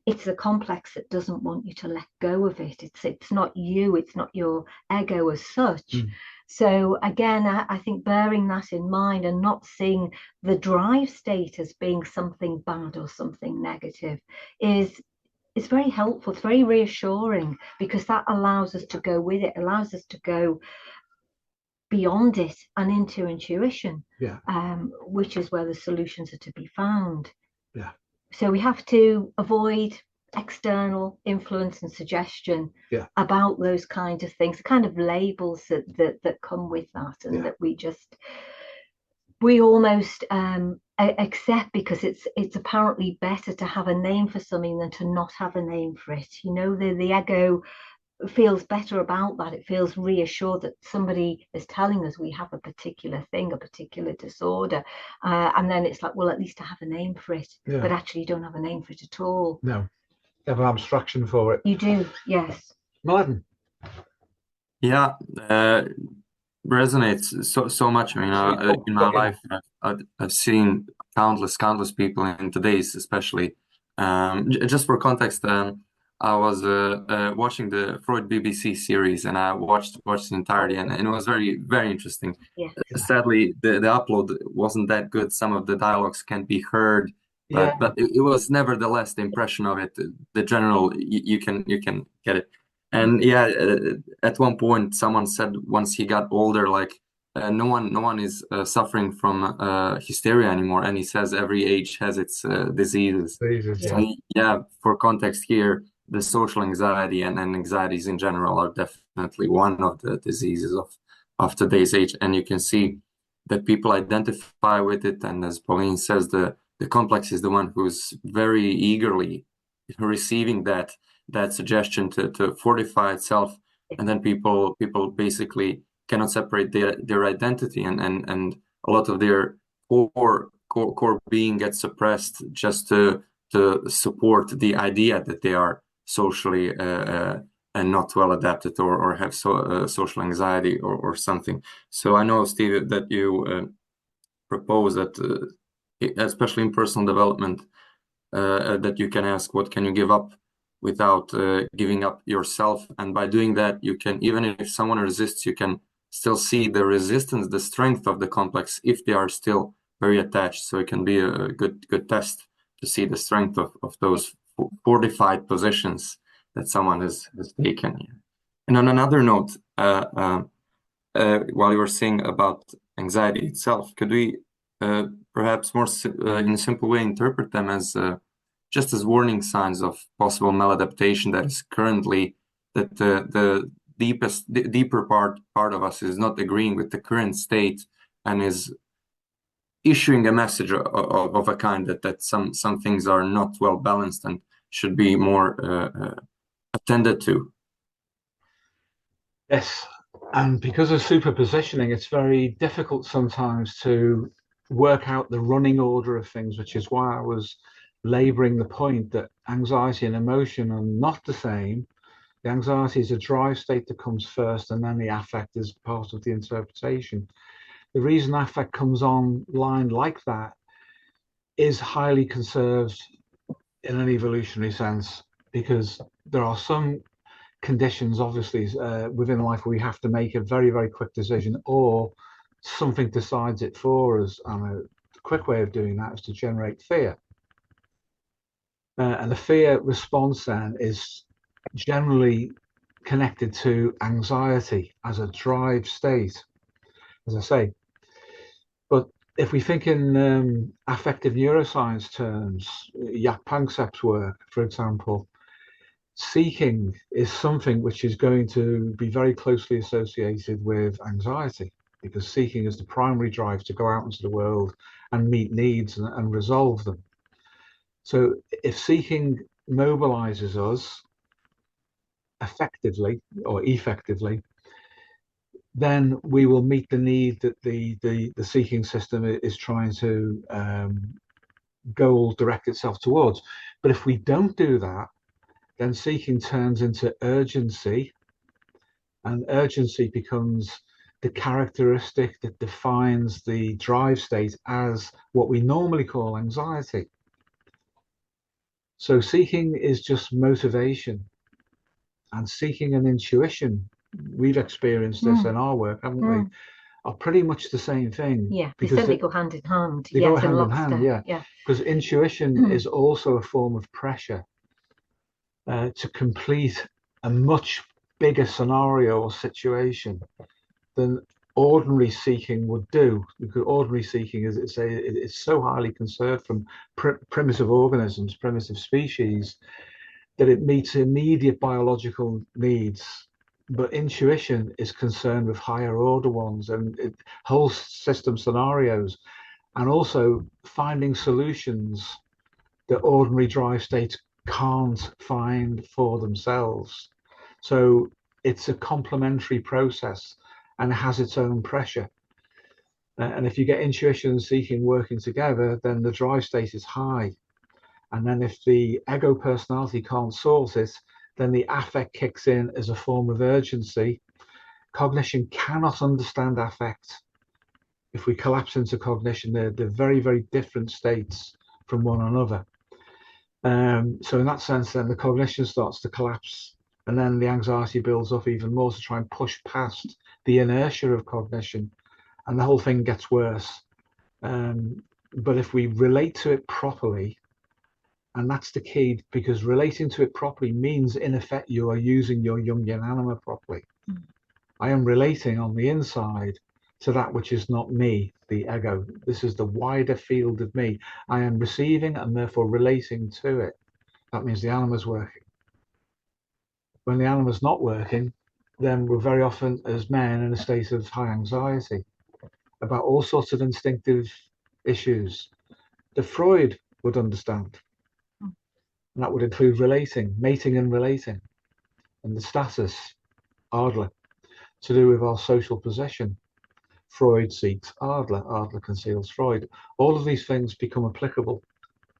it's the complex that doesn't want you to let go of it. It's not you, it's not your ego as such. So again, I think bearing that in mind and not seeing the drive state as being something bad or something negative is very helpful. It's very reassuring, because that allows us to go with it, allows us to go beyond it and into intuition, which is where the solutions are to be found. So we have to avoid external influence and suggestion about those kinds of things, kind of labels that come with that, and that we almost accept, because it's apparently better to have a name for something than to not have a name for it. You know, the ego feels better about that. It feels reassured that somebody is telling us we have a particular thing, a particular disorder, and then it's like, well, at least I have a name for it. But actually you don't have a name for it at all. No, you have an abstraction for it. You do, yes. Mladen. Yeah, resonates so much. I mean, in my life, I've seen countless people in today's, especially. Just for context, I was watching the Freud BBC series, and I watched the entirety, and it was very, very interesting. Sadly, the upload wasn't that good. Some of the dialogues can't be heard, but it was nevertheless the impression of it, the general, you can get it. And at one point, someone said once he got older, like no one is suffering from hysteria anymore, and he says every age has its diseases. So for context here, the social anxiety and anxieties in general are definitely one of the diseases of today's age, and you can see that people identify with it. And as Pauline says, the complex is the one who's very eagerly receiving that suggestion to fortify itself, and then people basically cannot separate their identity, and a lot of their core being gets suppressed just to support the idea that they are socially and not well adapted, or have social anxiety or something. So I know, Steve, that you propose that especially in personal development, that you can ask, what can you give up without giving up yourself? And by doing that, you can, even if someone resists, you can still see the resistance, the strength of the complex, if they are still very attached. So it can be a good test to see the strength of those fortified positions that someone has taken. And on another note, while you were saying about anxiety itself, could we perhaps more in a simple way interpret them as just as warning signs of possible maladaptation, that is currently that the deeper part of us is not agreeing with the current state and is issuing a message of a kind that some things are not well balanced and should be more attended to? Yes, and because of superpositioning, it's very difficult sometimes to work out the running order of things, which is why I was laboring the point that anxiety and emotion are not the same. The anxiety is a drive state that comes first, and then the affect is part of the interpretation. The reason affect comes online like that is highly conserved in an evolutionary sense, because there are some conditions, obviously, within life where we have to make a very, very quick decision, or something decides it for us. And a quick way of doing that is to generate fear. And the fear response then is generally connected to anxiety as a drive state, as I say. But if we think in affective neuroscience terms, Jaak Panksepp's work, for example, seeking is something which is going to be very closely associated with anxiety, because seeking is the primary drive to go out into the world and meet needs and resolve them. So if seeking mobilizes us effectively or effectively, then we will meet the need that the seeking system is trying to direct itself towards. But if we don't do that, then seeking turns into urgency, and urgency becomes the characteristic that defines the drive state as what we normally call anxiety. So seeking is just motivation, and seeking and intuition we've experienced this in our work, haven't we, are pretty much the same thing. Yeah, they because certainly go hand in hand. They go hand in hand, yeah. Because intuition is also a form of pressure to complete a much bigger scenario or situation than ordinary seeking would do. Because ordinary seeking, as it's so highly conserved from primitive organisms, primitive species, that it meets immediate biological needs. But intuition is concerned with higher order ones and whole system scenarios, and also finding solutions that ordinary drive states can't find for themselves. So it's a complementary process and it has its own pressure. And if you get intuition and seeking working together, then the drive state is high. And then if the ego personality can't sort it, then the affect kicks in as a form of urgency. Cognition cannot understand affect. If we collapse into cognition, they're very, very different states from one another. So in that sense, then the cognition starts to collapse, and then the anxiety builds up even more to try and push past the inertia of cognition, and the whole thing gets worse. But if we relate to it properly, and that's the key, because relating to it properly means, in effect, you are using your Jungian anima properly. I am relating on the inside to that which is not me, the ego. This is the wider field of me. I am receiving and therefore relating to it. That means the anima's working. When the anima's not working, then we're very often, as men, in a state of high anxiety about all sorts of instinctive issues that Freud would understand. And that would include relating, mating and relating, and the status, Adler, to do with our social position. Freud seeks Adler, Adler conceals Freud. All of these things become applicable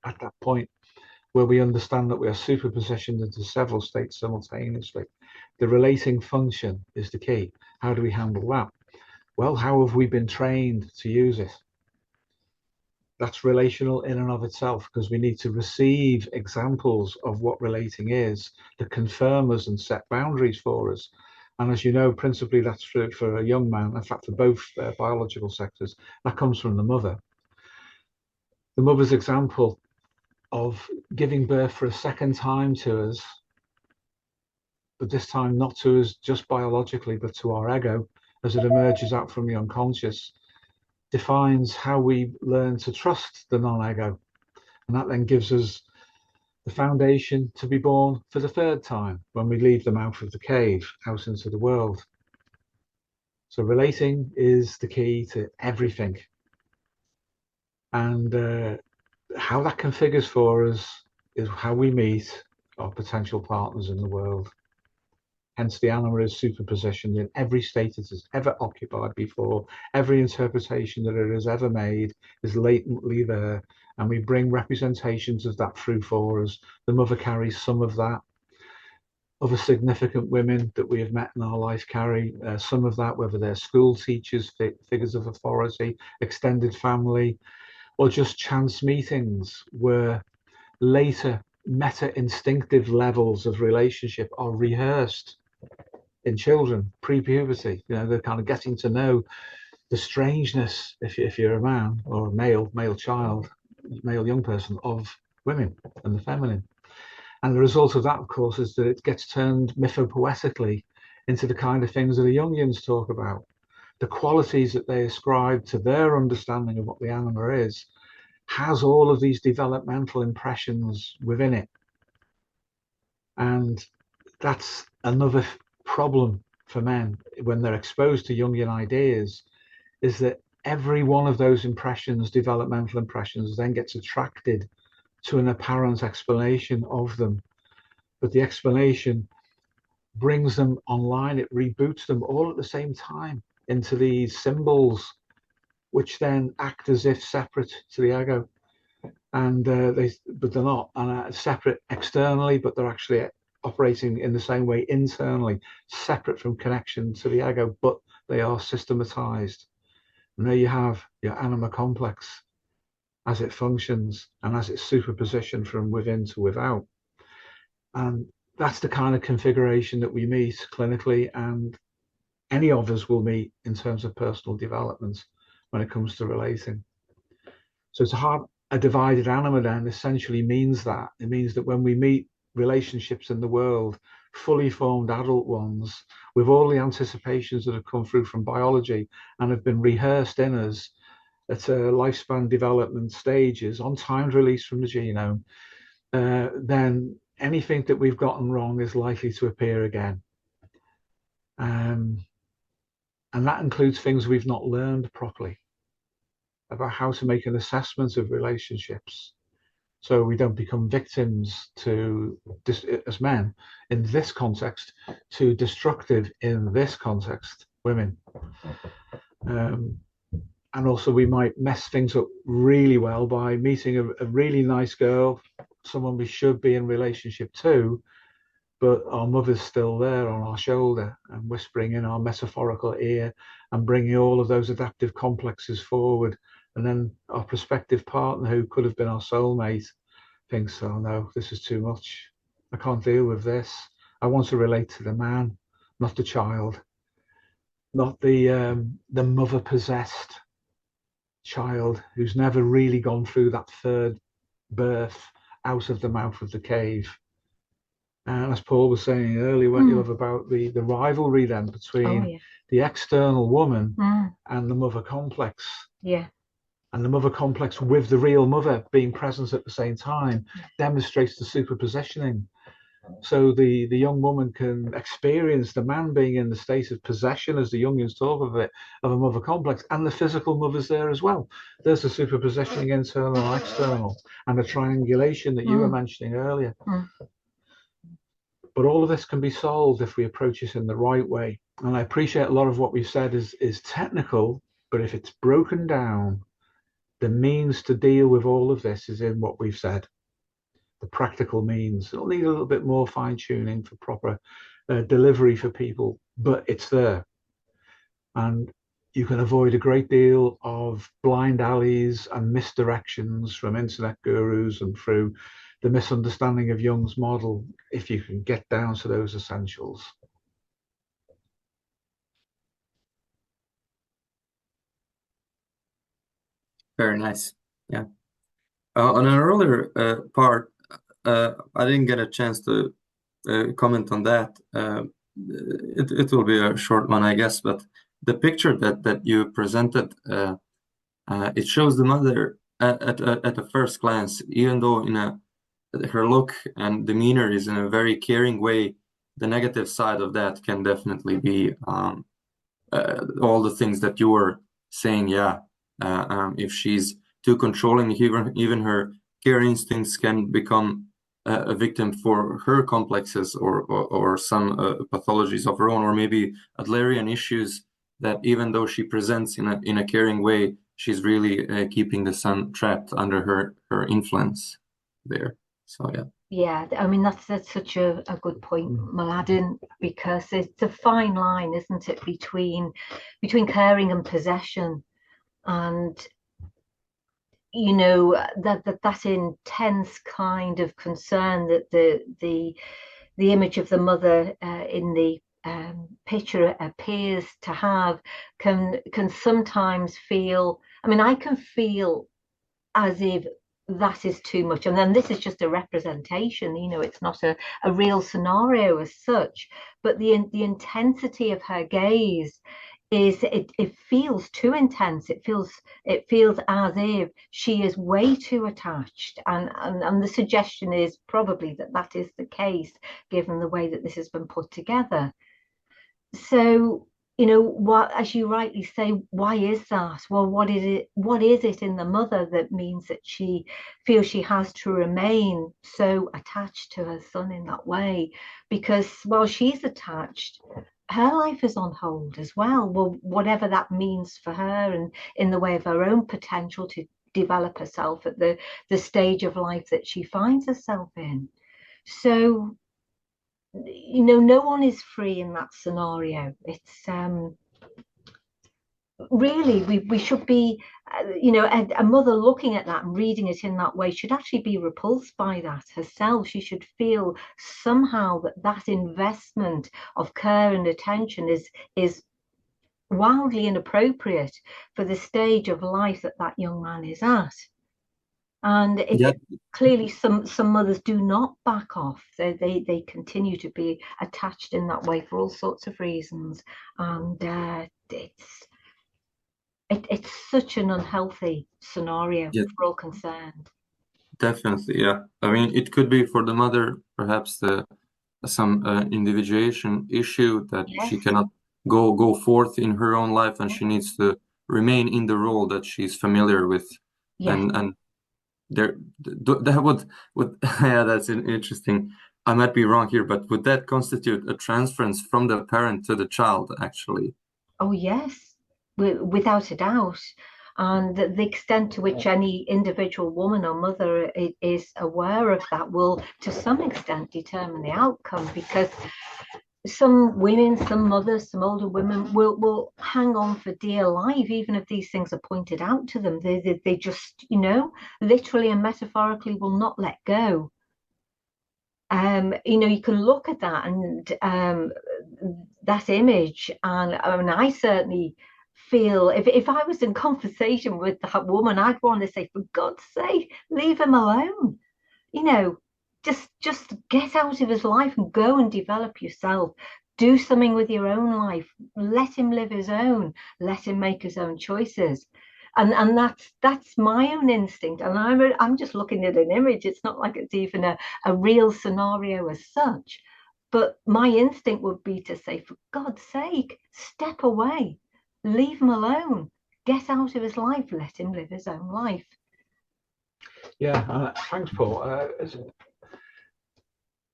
at that point where we understand that we are superpositioned into several states simultaneously. The relating function is the key. How do we handle that? Well, how have we been trained to use it? That's relational in and of itself, because we need to receive examples of what relating is that confirm us and set boundaries for us. And as you know, principally that's for a young man, in fact, for both biological sectors, that comes from the mother. The mother's example of giving birth for a second time to us, but this time not to us just biologically, but to our ego as it emerges out from the unconscious, defines how we learn to trust the non-ego. And that then gives us the foundation to be born for the third time when we leave the mouth of the cave out into the world. So relating is the key to everything. And how that configures for us is how we meet our potential partners in the world. Hence the anima is superpositioned in every state it has ever occupied before. Every interpretation that it has ever made is latently there, and we bring representations of that through for us. The mother carries some of that. Other significant women that we have met in our life carry some of that, whether they're school teachers, figures of authority, extended family, or just chance meetings where later meta-instinctive levels of relationship are rehearsed in children, pre-puberty. You know, they're kind of getting to know the strangeness, if you're a man or a male child, male young person, of women and the feminine. And the result of that, of course, is that it gets turned mythopoetically into the kind of things that the Jungians talk about. The qualities that they ascribe to their understanding of what the anima is has all of these developmental impressions within it. And that's another problem for men when they're exposed to Jungian ideas, is that every one of those impressions, developmental impressions, then gets attracted to an apparent explanation of them. But the explanation brings them online, it reboots them all at the same time into these symbols, which then act as if separate to the ego. And but they're not, and separate externally, but they're actually operating in the same way internally, separate from connection to the ego, but they are systematized. And there you have your anima complex as it functions and as it's superpositioned from within to without. And that's the kind of configuration that we meet clinically and any of us will meet in terms of personal development when it comes to relating. So to have a divided anima then essentially means that. It means that when we meet relationships in the world, fully formed adult ones, with all the anticipations that have come through from biology and have been rehearsed in us at lifespan development stages on timed release from the genome, then anything that we've gotten wrong is likely to appear again. And that includes things we've not learned properly about how to make an assessment of relationships, so we don't become victims to, as men in this context, to destructive in this context women. And also we might mess things up really well by meeting a really nice girl, someone we should be in relationship to, but our mother's still there on our shoulder and whispering in our metaphorical ear and bringing all of those adaptive complexes forward. And then our prospective partner, who could have been our soulmate, thinks, oh no, this is too much. I can't deal with this. I want to relate to the man, not the child, not the mother-possessed child who's never really gone through that third birth out of the mouth of the cave. And as Paul was saying earlier, weren't you, about the rivalry then between the external woman and the mother complex. Yeah. And the mother complex with the real mother being present at the same time demonstrates the superpositioning. So the young woman can experience the man being in the state of possession, as the Jungians talk of it, of a mother complex, and the physical mother's there as well. There's the superpositioning internal and external, and the triangulation that you were mentioning earlier. But all of this can be solved if we approach it in the right way. And I appreciate a lot of what we've said is technical, but if it's broken down, the means to deal with all of this is in what we've said. The practical means. It'll need a little bit more fine-tuning for proper delivery for people, but it's there. And you can avoid a great deal of blind alleys and misdirections from internet gurus and through the misunderstanding of Jung's model if you can get down to those essentials. Very nice. Yeah. On an earlier part, I didn't get a chance to comment on that. It will be a short one, I guess, but the picture that you presented, it shows the mother at a first glance, even though her look and demeanor is in a very caring way. The negative side of that can definitely be all the things that you were saying. Yeah, if she's too controlling, even her care instincts can become a victim for her complexes or some pathologies of her own, or maybe Adlerian issues that even though she presents in a caring way, she's really keeping the son trapped under her influence there. So yeah, I mean that's such a good point, Mladen, because it's a fine line, isn't it, between caring and possession, and that intense kind of concern that the image of the mother in the picture appears to have can sometimes feel. I mean, I can feel as if that is too much, and then this is just a representation. It's not a real scenario as such, but the intensity of her gaze is it feels too intense. It feels as if she is way too attached, and the suggestion is probably that is the case given the way that this has been put together. So what, as you rightly say, why is that? Well, what is it in the mother that means that she feels she has to remain so attached to her son in that way? Because while she's attached, her life is on hold as well. Well, whatever that means for her and in the way of her own potential to develop herself at the stage of life that she finds herself in. So no one is free in that scenario. It's really we should be a mother looking at that and reading it in that way should actually be repulsed by that herself. She should feel somehow that investment of care and attention is wildly inappropriate for the stage of life that that young man is at. And Yeah, clearly some mothers do not back off. They continue to be attached in that way for all sorts of reasons. And it's such an unhealthy scenario yeah, for all concerned. definitely. Yeah. I mean, it could be for the mother, perhaps some individuation issue that she Yes. cannot go forth in her own life, and she needs to remain in the role that she's familiar with. Yes. And that would yeah, that's interesting. I might be wrong here, but would that constitute a transference from the parent to the child, actually? Oh, yes, without a doubt. And the extent to which any individual woman or mother is aware of that will, to some extent, determine the outcome, because some women, some mothers, some older women will hang on for dear life, even if these things are pointed out to them. They just, literally and metaphorically will not let go. You can look at that and that image, and I mean, I certainly feel if I was in conversation with that woman, I'd want to say, for God's sake, leave him alone. Just get out of his life and go and develop yourself. Do something with your own life. Let him live his own. Let him make his own choices. And that's my own instinct. And I'm just looking at an image. It's not like it's even a real scenario as such. But my instinct would be to say, for God's sake, step away. Leave him alone. Get out of his life. Let him live his own life. Yeah, thanks, Paul.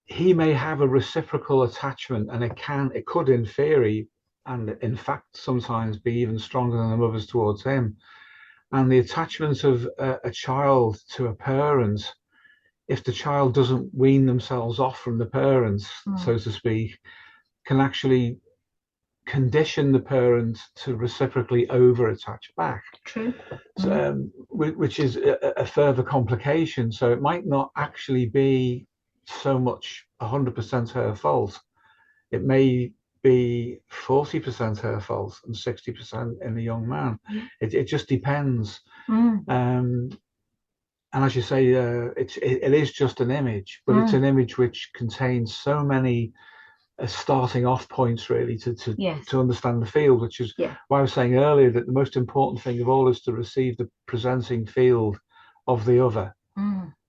He may have a reciprocal attachment, and it could, in theory, and in fact, sometimes be even stronger than the mother's towards him. And the attachment of a child to a parent, if the child doesn't wean themselves off from the parents, so to speak, can actually condition the parent to reciprocally over-attach back. True. So, which is a further complication. So it might not actually be so much 100% her fault. It may be 40% her fault and 60% in the young man. It just depends. And as you say, it is just an image, but it's an image which contains so many starting off points, really, to understand the field, which is why I was saying earlier that the most important thing of all is to receive the presenting field of the other.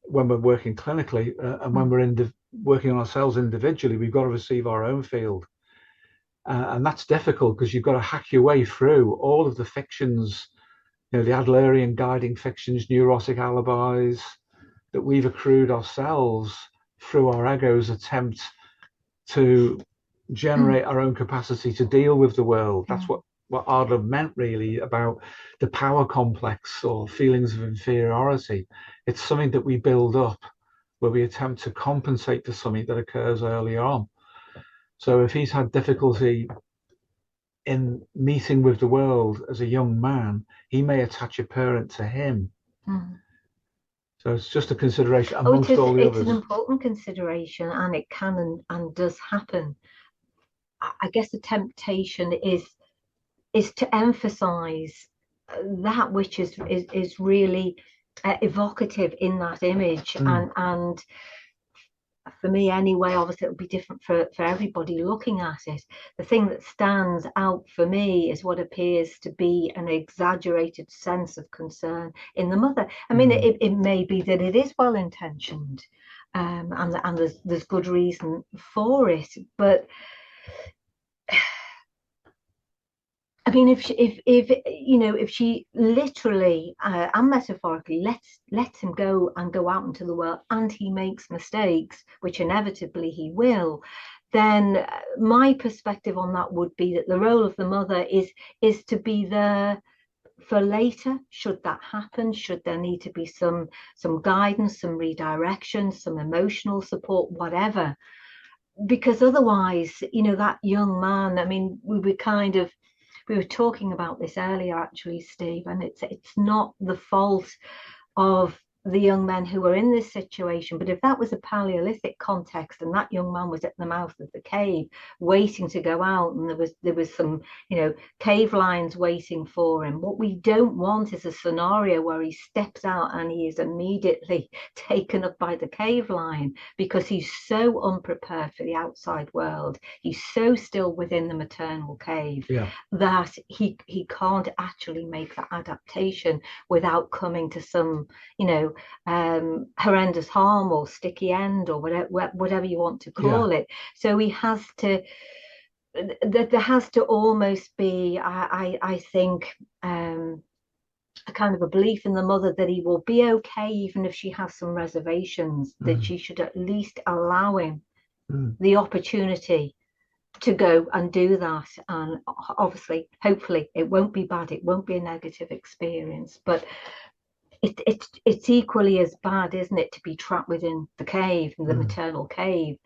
When we're working clinically, and when we're working on ourselves individually, we've got to receive our own field. And that's difficult, because you've got to hack your way through all of the fictions, the Adlerian guiding fictions, neurotic alibis that we've accrued ourselves through our ego's attempt to generate our own capacity to deal with the world. That's what Adler meant, really, about the power complex or feelings of inferiority. It's something that we build up where we attempt to compensate for something that occurs earlier on. So if he's had difficulty in meeting with the world as a young man, he may attach a parent to him. So it's just a consideration amongst all the others. It's an important consideration, and it can and does happen. I guess the temptation is to emphasize that which is really evocative in that image, and for me anyway, obviously it'll be different for everybody looking at it. The thing that stands out for me is what appears to be an exaggerated sense of concern in the mother. I mean, it may be that it is well intentioned, and there's good reason for it, but I mean, if she literally and metaphorically lets him go out into the world, and he makes mistakes, which inevitably he will, then my perspective on that would be that the role of the mother is to be there for later, should that happen, should there need to be some guidance, some redirection, some emotional support, whatever. Because otherwise, that young man, I mean, we were talking about this earlier, actually, Steve, and it's not the fault of the young men who were in this situation. But if that was a Paleolithic context and that young man was at the mouth of the cave waiting to go out, and there was some, you know, cave lions waiting for him, what we don't want is a scenario where he steps out and he is immediately taken up by the cave lion, because he's so unprepared for the outside world. He's so still within the maternal cave that he can't actually make that adaptation without coming to some, you know, horrendous harm or sticky end or whatever you want to call it. So he has to, there has to almost be, I think, a kind of a belief in the mother that he will be okay even if she has some reservations, that she should at least allow him the opportunity to go and do that. And obviously, hopefully it won't be bad, it won't be a negative experience, but it's equally as bad, isn't it, to be trapped within the cave, the maternal cave,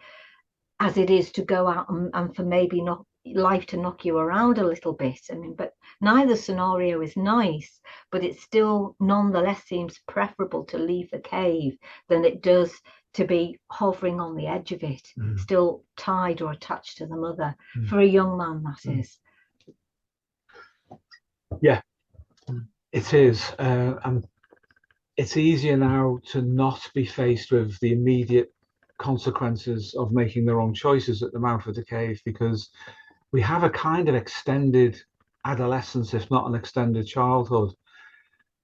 as it is to go out and for maybe not life to knock you around a little bit. I mean, but neither scenario is nice, but it still nonetheless seems preferable to leave the cave than it does to be hovering on the edge of it, still tied or attached to the mother, for a young man, that is. Yeah, it is. And it's easier now to not be faced with the immediate consequences of making the wrong choices at the mouth of the cave, because we have a kind of extended adolescence, if not an extended childhood,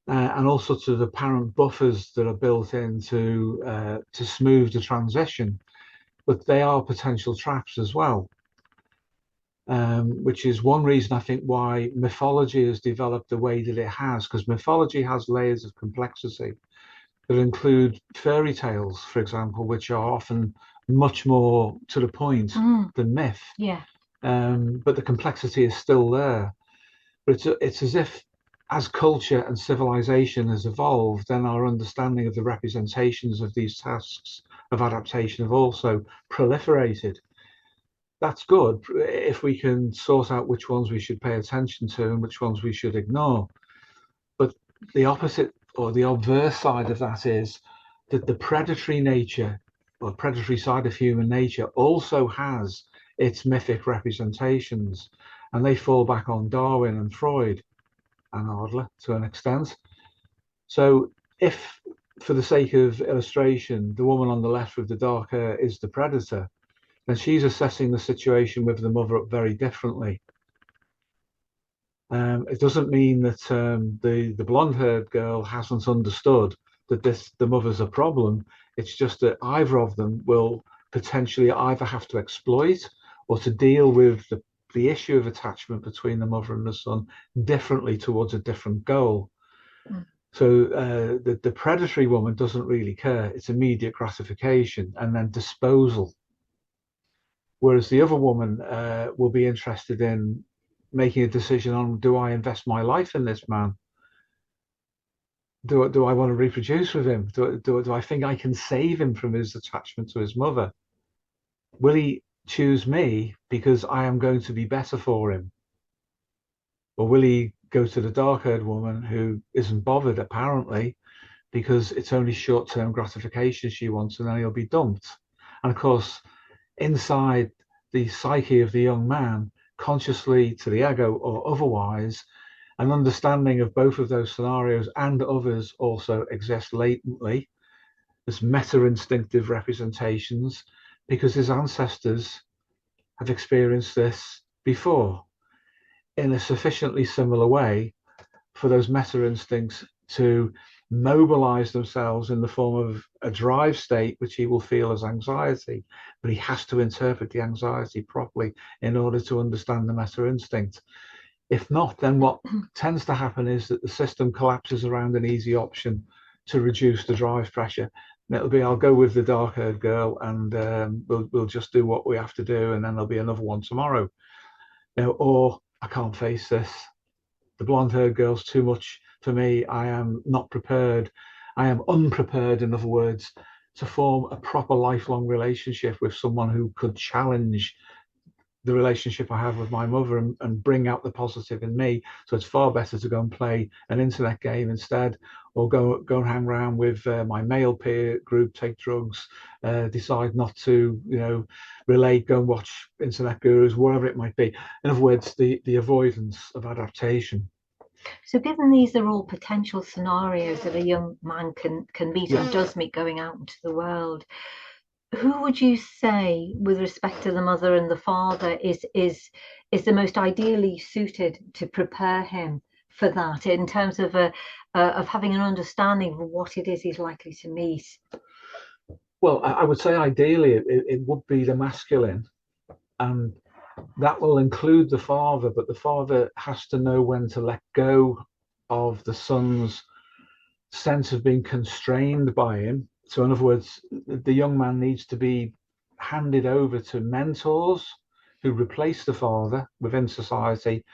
and all sorts of apparent buffers that are built in to smooth the transition, but they are potential traps as well. Which is one reason I think why mythology has developed the way that it has, because mythology has layers of complexity that include fairy tales, for example, which are often much more to the point than myth. But the complexity is still there. But it's as if, as culture and civilization has evolved, then our understanding of the representations of these tasks of adaptation have also proliferated. That's good if we can sort out which ones we should pay attention to and which ones we should ignore. But the opposite, or the obverse side of that, is that the predatory nature or predatory side of human nature also has its mythic representations, and they fall back on Darwin and Freud and Adler to an extent. So if, for the sake of illustration, the woman on the left with the dark hair is the predator, then she's assessing the situation with the mother up very differently. It doesn't mean that the blonde-haired girl hasn't understood that the mother's a problem. It's just that either of them will potentially either have to exploit or to deal with the issue of attachment between the mother and the son differently towards a different goal. So the predatory woman doesn't really care. It's immediate gratification and then disposal. Whereas the other woman will be interested in making a decision on, do I invest my life in this man? Do I want to reproduce with him? Do I think I can save him from his attachment to his mother? Will he choose me because I am going to be better for him? Or will he go to the dark-haired woman who isn't bothered, apparently, because it's only short-term gratification she wants, and then he'll be dumped? And of course, inside the psyche of the young man, consciously to the ego or otherwise, an understanding of both of those scenarios and others also exists latently as meta-instinctive representations, because his ancestors have experienced this before in a sufficiently similar way for those meta-instincts to mobilize themselves in the form of a drive state, which he will feel as anxiety, but he has to interpret the anxiety properly in order to understand the meta-instinct. If not, then what tends to happen is that the system collapses around an easy option to reduce the drive pressure. And it'll be, I'll go with the dark-haired girl, and we'll just do what we have to do, and then there'll be another one tomorrow. Or I can't face this. The blonde-haired girl's too much for me. I am not prepared. I am unprepared, in other words, to form a proper lifelong relationship with someone who could challenge the relationship I have with my mother and bring out the positive in me. So it's far better to go and play an internet game instead, or go and hang around with my male peer group, take drugs, decide not to, relate, go and watch internet gurus, whatever it might be. In other words, the avoidance of adaptation. So given these are all potential scenarios that a young man can meet and does meet going out into the world, who would you say, with respect to the mother and the father, is the most ideally suited to prepare him for that, in terms of having an understanding of what it is he's likely to meet? Well, I would say ideally it would be the masculine, and that will include the father, but the father has to know when to let go of the son's sense of being constrained by him. So in other words, the young man needs to be handed over to mentors who replace the father within society,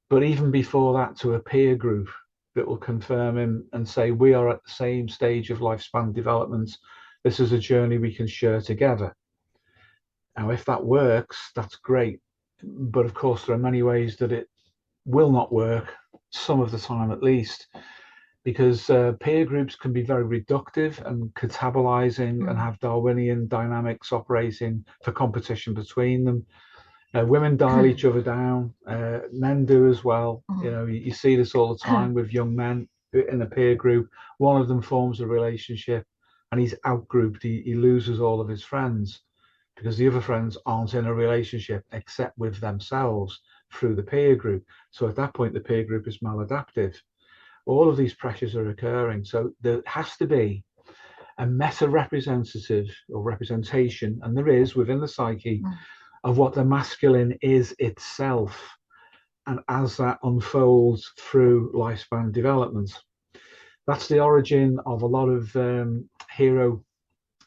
but even before that, to a peer group that will confirm him and say, we are at the same stage of lifespan development. This is a journey we can share together. Now, if that works, that's great. But of course, there are many ways that it will not work, some of the time at least, because peer groups can be very reductive and catabolizing and have Darwinian dynamics operating for competition between them. Women dial each other down, men do as well. You see this all the time with young men in a peer group. One of them forms a relationship and he's outgrouped. He loses all of his friends because the other friends aren't in a relationship except with themselves through the peer group. So at that point, the peer group is maladaptive. All of these pressures are occurring. So there has to be a meta-representative or representation, and there is within the psyche, of what the masculine is itself. And as that unfolds through lifespan development, that's the origin of a lot of hero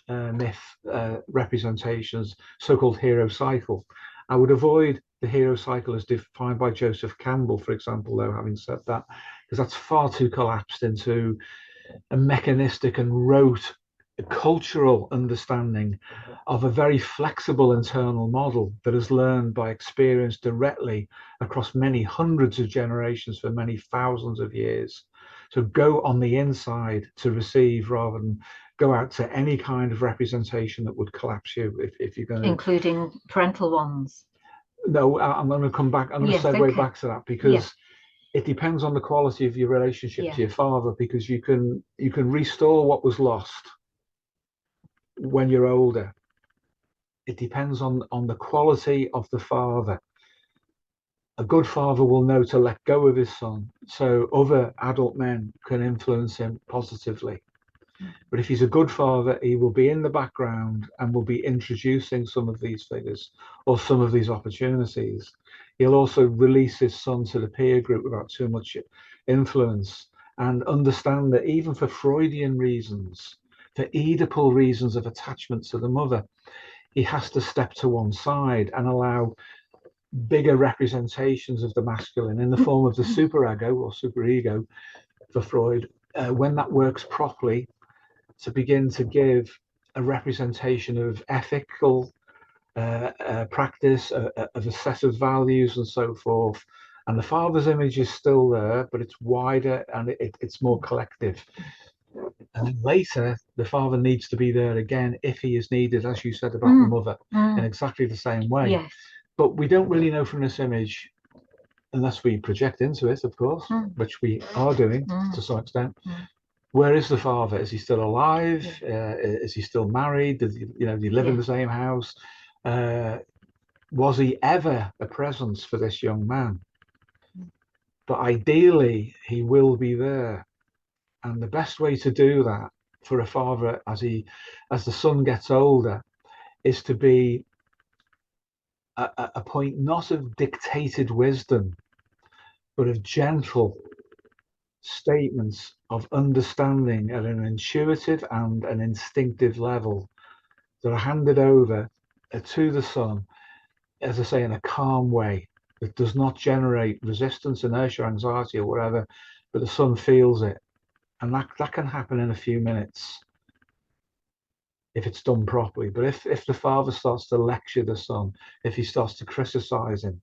myth representations, so-called hero cycle. I would avoid the hero cycle as defined by Joseph Campbell, for example, though, having said that, because that's far too collapsed into a mechanistic and rote cultural understanding of a very flexible internal model that is learned by experience directly across many hundreds of generations for many thousands of years. So go on the inside to receive rather than go out to any kind of representation that would collapse you if you're going to... Including parental ones? No, I'm going to come back. I'm going to segue back to that, because it depends on the quality of your relationship to your father, because you can restore what was lost when you're older. It depends on the quality of the father. A good father will know to let go of his son so other adult men can influence him positively. But if he's a good father, he will be in the background and will be introducing some of these figures or some of these opportunities. He'll also release his son to the peer group without too much influence, and understand that even for Freudian reasons, for Oedipal reasons of attachment to the mother, he has to step to one side and allow bigger representations of the masculine in the form of the superego or superego for Freud, when that works properly, to begin to give a representation of ethical practice, of a set of values and so forth. And the father's image is still there, but it's wider and it's more collective. And then later, the father needs to be there again if he is needed, as you said about the mother, in exactly the same way. Yes. But we don't really know from this image, unless we project into it, of course, which we are doing to some extent. Where is the father? Is he still alive? Is he still married? Does he, do you live in the same house? Was he ever a presence for this young man? But ideally, he will be there. And the best way to do that for a father as the son gets older is to be a point not of dictated wisdom, but of gentle statements of understanding at an intuitive and an instinctive level that are handed over to the son, as I say, in a calm way that does not generate resistance, inertia, anxiety, or whatever, but the son feels it. And that can happen in a few minutes if it's done properly. But if the father starts to lecture the son, if he starts to criticize him,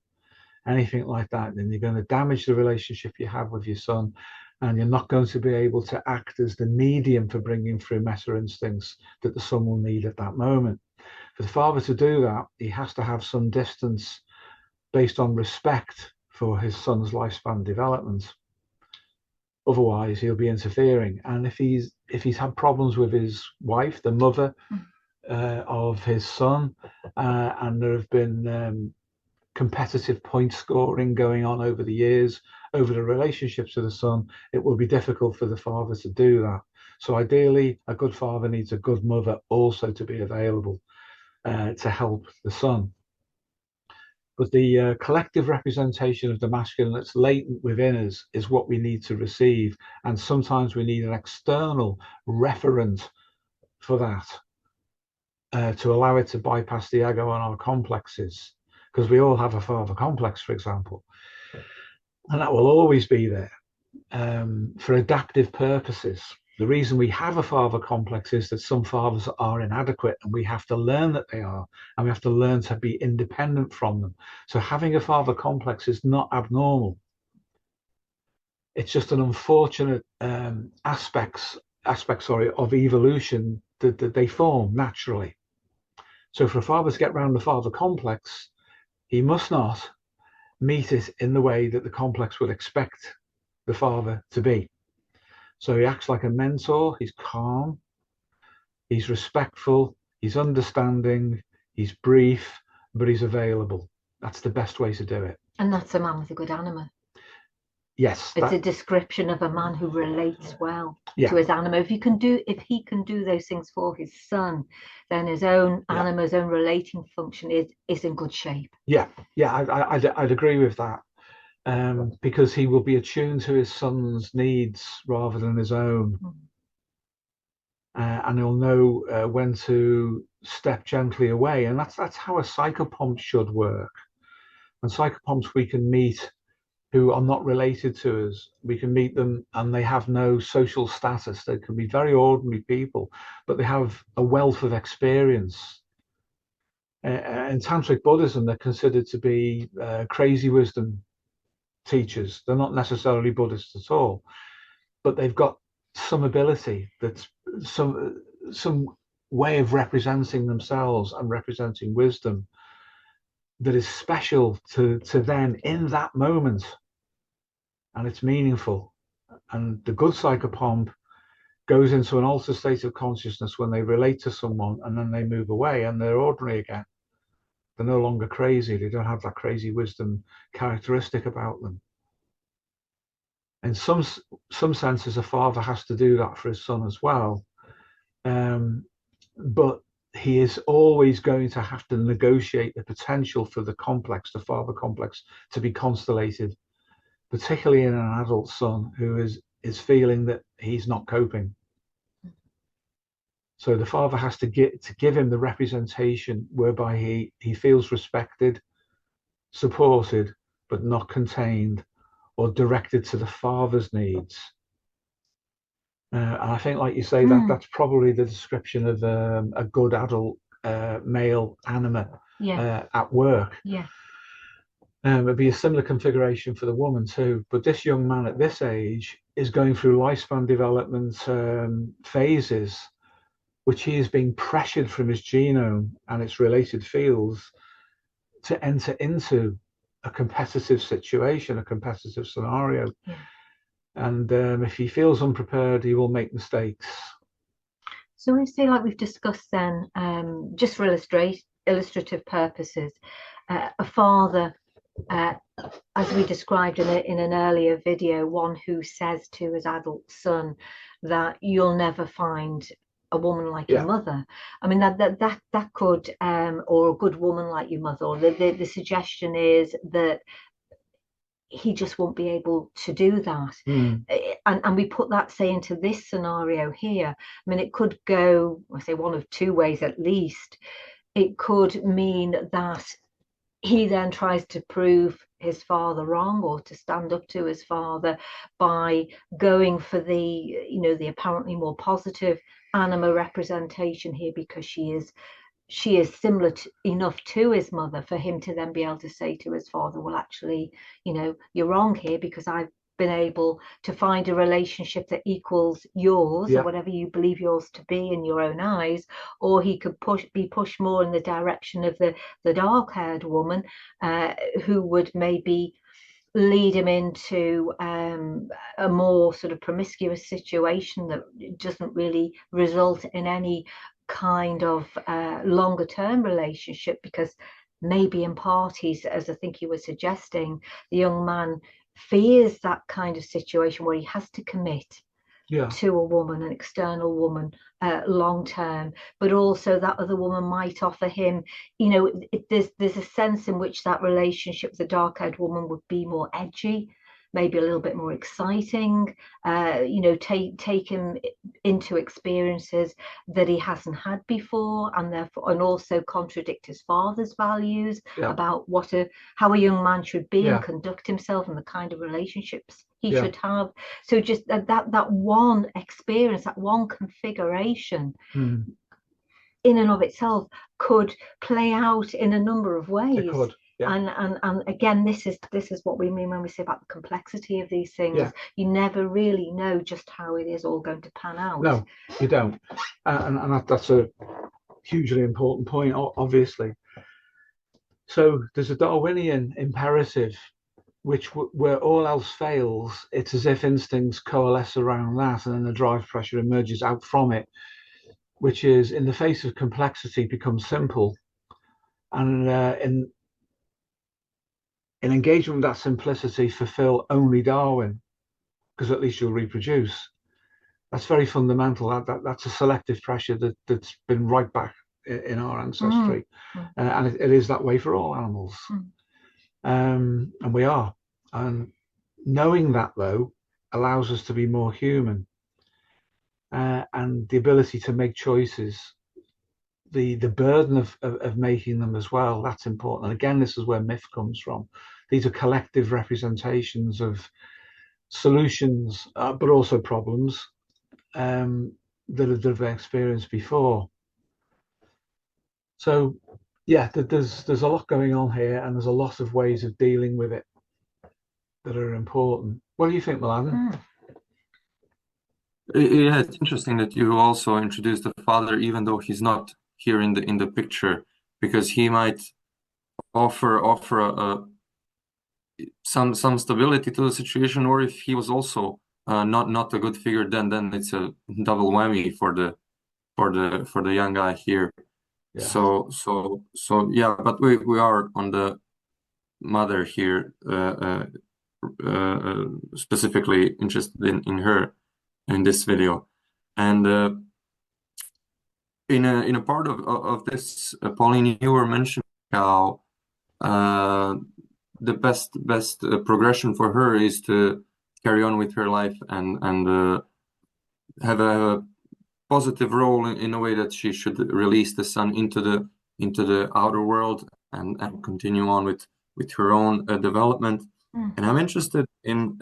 anything like that, then you're going to damage the relationship you have with your son, and you're not going to be able to act as the medium for bringing through meta instincts that the son will need at that moment. For the father to do that, he has to have some distance based on respect for his son's lifespan development. Otherwise, he'll be interfering. And if he's had problems with his wife, the mother of his son, and there have been competitive point scoring going on over the years, over the relationships of the son, it will be difficult for the father to do that. So ideally, a good father needs a good mother also to be available to help the son. But the collective representation of the masculine that's latent within us is what we need to receive. And sometimes we need an external referent for that, to allow it to bypass the ego and our complexes. Because we all have a father complex, for example. And that will always be there for adaptive purposes. The reason we have a father complex is that some fathers are inadequate, and we have to learn that they are, and we have to learn to be independent from them. So having a father complex is not abnormal. It's just an unfortunate aspects of evolution that they form naturally. So for a father to get around the father complex, he must not meet it in the way that the complex would expect the father to be. So he acts like a mentor, he's calm, he's respectful, he's understanding, he's brief, but he's available. That's the best way to do it. And that's a man with a good anima. Yes. It's a description of a man who relates well yeah. to his anima. If he can do those things for his son, then his own anima, his own relating function is in good shape. Yeah, I'd agree with that. Because he will be attuned to his son's needs rather than his own. And he'll know when to step gently away. And that's how a psychopomp should work. And psychopomps we can meet who are not related to us. We can meet them and they have no social status. They can be very ordinary people, but they have a wealth of experience. In Tantric Buddhism, they're considered to be crazy wisdom teachers. They're not necessarily Buddhists at all, but they've got some ability, that's some way of representing themselves and representing wisdom that is special to them in that moment, and it's meaningful. And the good psychopomp goes into an altered state of consciousness when they relate to someone, and then they move away and they're ordinary again. They're no longer crazy. They don't have that crazy wisdom characteristic about them. In some senses, a father has to do that for his son as well. But he is always going to have to negotiate the potential for the father complex, to be constellated, particularly in an adult son who is feeling that he's not coping. So the father has to give him the representation whereby he feels respected, supported, but not contained or directed to the father's needs. And I think, like you say, that's probably the description of a good adult male anima at work. Yeah. It'd be a similar configuration for the woman too. But this young man at this age is going through lifespan development phases, which he is being pressured from his genome and its related fields to enter into a competitive situation, a competitive scenario. Yeah. And if he feels unprepared, he will make mistakes. So I say, like we've discussed then, just for illustrative purposes, a father, as we described in an earlier video, one who says to his adult son that you'll never find a woman like your mother. I mean, that could, or a good woman like your mother, or the suggestion is that he just won't be able to do that. And we put that, say, into this scenario here. I mean, it could go, I say, one of two ways at least. It could mean that he then tries to prove his father wrong, or to stand up to his father by going for the apparently more positive Anima representation here, because she is similar enough to his mother for him to then be able to say to his father, well, actually, you're wrong here, because I've been able to find a relationship that equals yours, or whatever you believe yours to be in your own eyes. Or he could be pushed more in the direction of the dark-haired woman, who would maybe lead him into a more sort of promiscuous situation that doesn't really result in any kind of longer term relationship, because maybe in parties, as I think you were suggesting, the young man fears that kind of situation where he has to commit to a woman, an external woman, long term, but also that other woman might offer him, there's a sense in which that relationship with the dark-haired woman would be more edgy, maybe a little bit more exciting, take him into experiences that he hasn't had before, and therefore, and also contradict his father's values about how a young man should be and conduct himself, and the kind of relationships he should have. So just that one experience, that one configuration in and of itself could play out in a number of ways. It could. Yeah. And again, this is what we mean when we say about the complexity of these things. Yeah. You never really know just how it is all going to pan out. No, you don't. And that's a hugely important point, obviously. So there's a Darwinian imperative, which where all else fails, it's as if instincts coalesce around that, and then the drive pressure emerges out from it, which is, in the face of complexity, becomes simple. And in engagement with that simplicity, fulfill only Darwin, because at least you'll reproduce. That's very fundamental. That's a selective pressure that's been right back in our ancestry. And it is that way for all animals. And we are. And knowing that, though, allows us to be more human. And the ability to make choices, the burden of making them as well, that's important. And again, this is where myth comes from. These are collective representations of solutions, but also problems that have been experienced before. So yeah, there's a lot going on here, and there's a lot of ways of dealing with it that are important. What do you think, Mladen? Yeah, it's interesting that you also introduced the father, even though he's not here in the picture, because he might offer some stability to the situation, or if he was also not a good figure, then it's a double whammy for the young guy here. Yeah. So yeah, but we are on the mother here, specifically interested in her in this video, and in a part of this, Pauline, you were mentioning how the best progression for her is to carry on with her life and have a positive role in a way that she should release the son into the outer world and continue on with her own development. And I'm interested in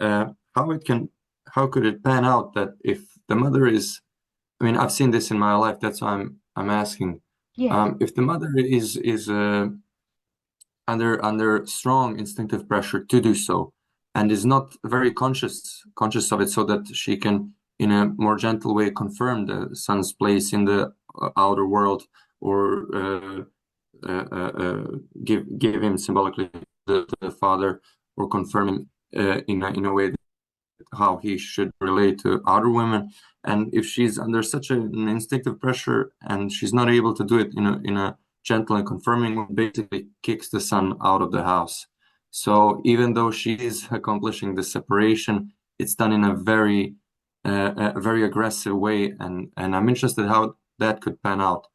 how could it pan out that if the mother is, I mean, I've seen this in my life, that's why I'm asking. Yeah. If the mother is under strong instinctive pressure to do so, and is not very conscious of it, so that she can, in a more gentle way, confirm the son's place in the outer world, or give him symbolically the father, or confirm him in a way how he should relate to other women. And if she's under such an instinctive pressure and she's not able to do it in a gentle and confirming way, basically kicks the son out of the house. So even though she is accomplishing the separation, it's done in a very aggressive way, and I'm interested how that could pan out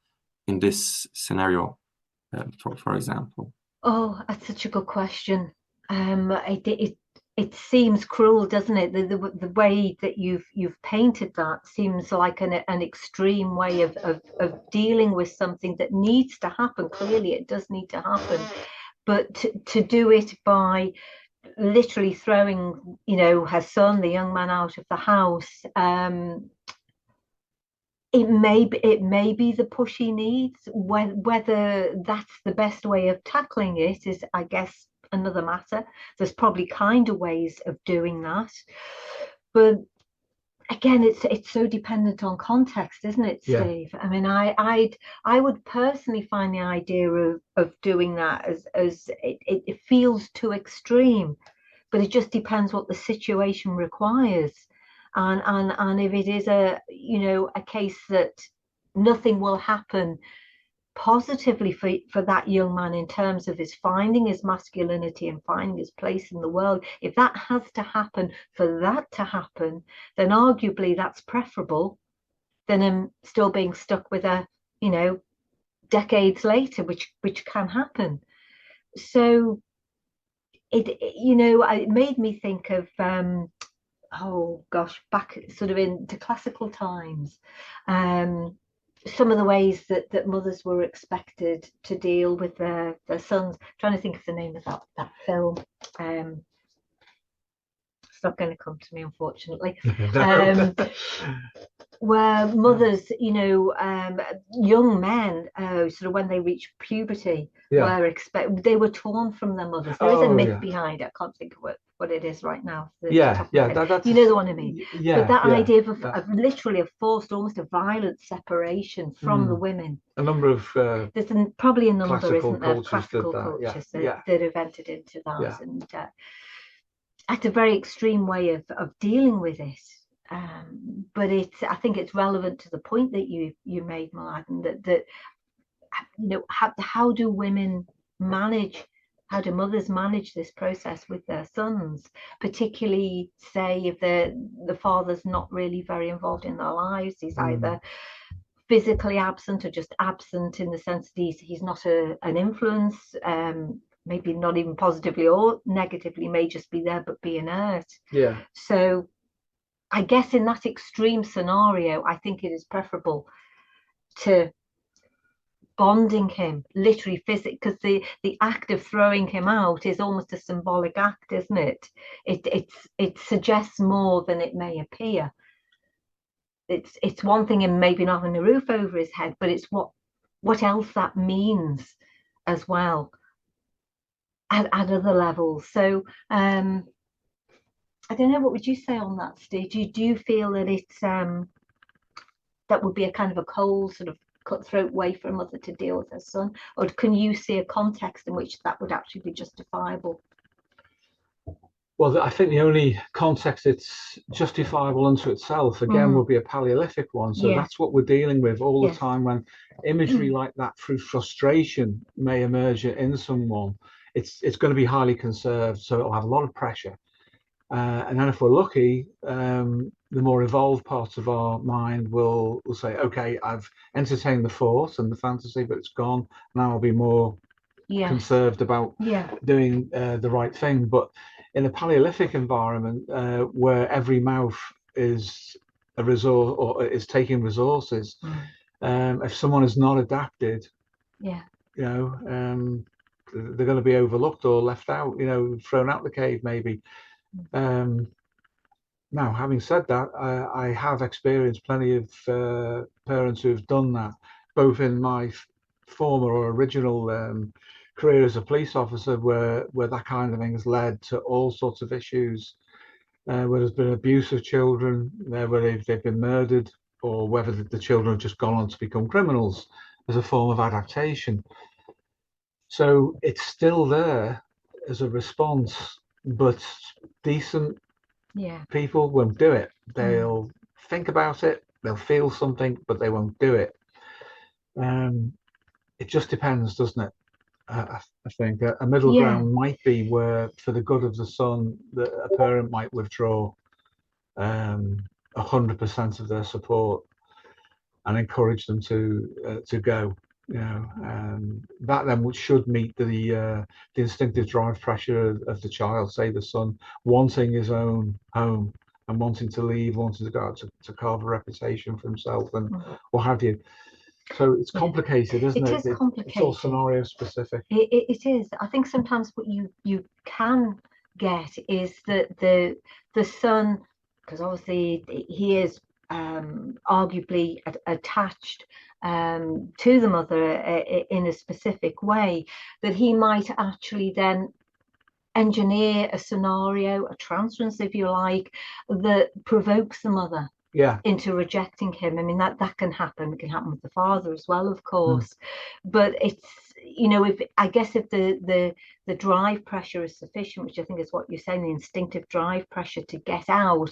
in this scenario, for example. Oh, that's such a good question. It seems cruel, doesn't it? The way that you've painted that seems like an extreme way of dealing with something that needs to happen. Clearly, it does need to happen. but to do it by literally throwing, her son, the young man, out of the house, it may be the push he needs. Whether that's the best way of tackling it is, I guess, another matter. There's probably kinder ways of doing that, but again, it's so dependent on context, isn't it, Steve? Yeah. I mean, I would personally find the idea of doing that as it feels too extreme, but it just depends what the situation requires. And if it is a case that nothing will happen positively for that young man in terms of his finding his masculinity and finding his place in the world, if that has to happen for that to happen, then arguably that's preferable than him still being stuck with a, decades later, which can happen. So it made me think of oh gosh, back sort of into classical times, some of the ways that mothers were expected to deal with their sons. I'm trying to think of the name of that film. It's not going to come to me, unfortunately. Where mothers, young men, sort of when they reach puberty, they were torn from their mothers. There is a myth behind it. I can't think of what it is right now. That's, you know the one I mean. But that idea of literally a forced, almost a violent separation from the women. A number of there's probably a number, isn't there, classical cultures that have entered into that, and that's a very extreme way of dealing with it. But I think it's relevant to the point that you made, Mladen, that how do women manage? How do mothers manage this process with their sons, particularly, say, if the father's not really very involved in their lives? He's either physically absent or just absent in the sense that he's not an influence, maybe not even positively or negatively, may just be there but be inert. Yeah. So I guess in that extreme scenario, I think it is preferable to bonding him, literally physically, because the act of throwing him out is almost a symbolic act, isn't it? It suggests more than it may appear. It's one thing in maybe not having a roof over his head, but it's what else that means as well at other levels. So I don't know, what would you say on that, Steve? Do you feel that it's that would be a kind of a cold sort of cutthroat way for a mother to deal with her son, or can you see a context in which that would actually be justifiable? Well, I think the only context it's justifiable unto itself, again, would be a Paleolithic one. So that's what we're dealing with all the time, when imagery like that through frustration may emerge in someone. It's going to be highly conserved, so it'll have a lot of pressure. And then if we're lucky, the more evolved parts of our mind will say, okay, I've entertained the thought and the fantasy, but it's gone. Now I'll be more conserved about doing the right thing. But in a Paleolithic environment, where every mouth is a resource or is taking resources, if someone is not adapted, they're going to be overlooked or left out, thrown out the cave maybe. Now, having said that, I have experienced plenty of parents who've done that, both in my former or original career as a police officer, where that kind of thing has led to all sorts of issues, where there's been abuse of children, where they've been murdered, or whether the children have just gone on to become criminals as a form of adaptation. So it's still there as a response, but decent people won't do it. They'll think about it, they'll feel something, but they won't do it. It just depends, doesn't it? I think a middle ground might be where, for the good of the son, that a parent might withdraw 100% of their support and encourage them to go. That then should meet the instinctive drive pressure of the child, say the son wanting his own home and wanting to leave, wanting to go out to carve a reputation for himself and what have you. So it's complicated, isn't it? It is complicated. It's all scenario specific. It is. I think sometimes what you can get is that the son, because obviously he is arguably attached to the mother in a specific way, that he might actually then engineer a scenario, a transference, if you like, that provokes the mother into rejecting him. I mean, that can happen. It can happen with the father as well, of course. But it's, you know, if the drive pressure is sufficient, which I think is what you're saying, the instinctive drive pressure to get out,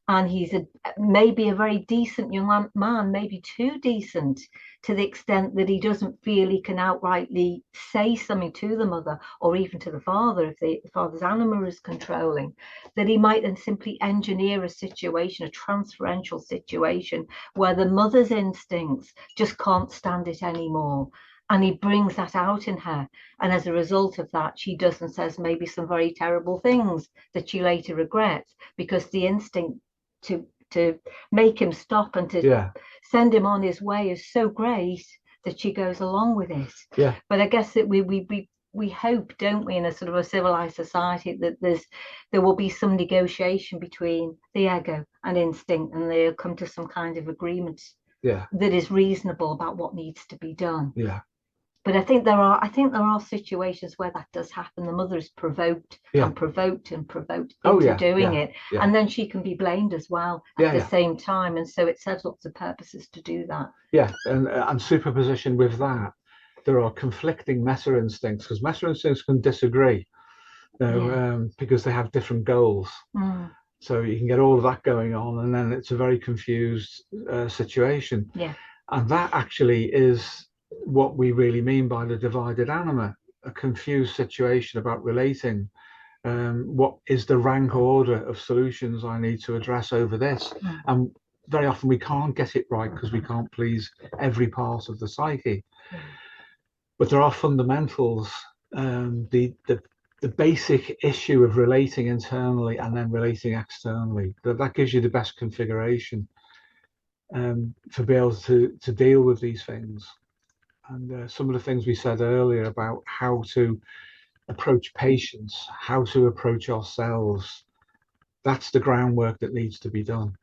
and he's maybe a very decent young man, maybe too decent, to the extent that he doesn't feel he can outrightly say something to the mother or even to the father, if the father's anima is controlling, that he might then simply engineer a situation, a transferential situation, where the mother's instincts just can't stand it anymore. And he brings that out in her. And as a result of that, she does and says maybe some very terrible things that she later regrets, because the instinct to make him stop and to send him on his way is so great that she goes along with it. But I guess that we hope, don't we, in a sort of a civilized society, that there will be some negotiation between the ego and instinct, and they'll come to some kind of agreement that is reasonable about what needs to be done. But I think there are situations where that does happen. The mother is provoked and provoked and provoked into doing it, and then she can be blamed as well at the same time. And so it serves lots of purposes to do that. And superposition with that, there are conflicting meta instincts, because meta instincts can disagree, because they have different goals. So you can get all of that going on, and then it's a very confused situation. And that actually is what we really mean by the divided anima, a confused situation about relating. What is the rank order of solutions I need to address over this? And very often we can't get it right because we can't please every part of the psyche. But there are fundamentals. The basic issue of relating internally and then relating externally, that gives you the best configuration to be able to deal with these things. And some of the things we said earlier about how to approach patients, how to approach ourselves, that's the groundwork that needs to be done.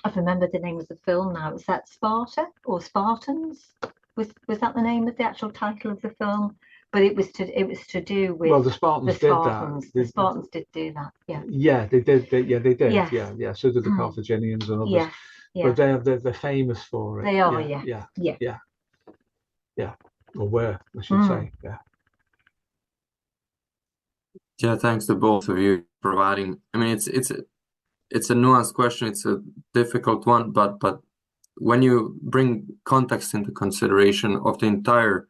I've remembered the name of the film now. Is that Sparta or Spartans? Was that the name of the actual title of the film? But it was to do with, well, the Spartans did that. The Spartans did do that. They did. They did. Yes. So did the Carthaginians and others. But they're famous for it. They are. Or were, I should say. Thanks to both of you for providing. I mean, it's a nuanced question. It's a difficult one, but when you bring context into consideration of the entire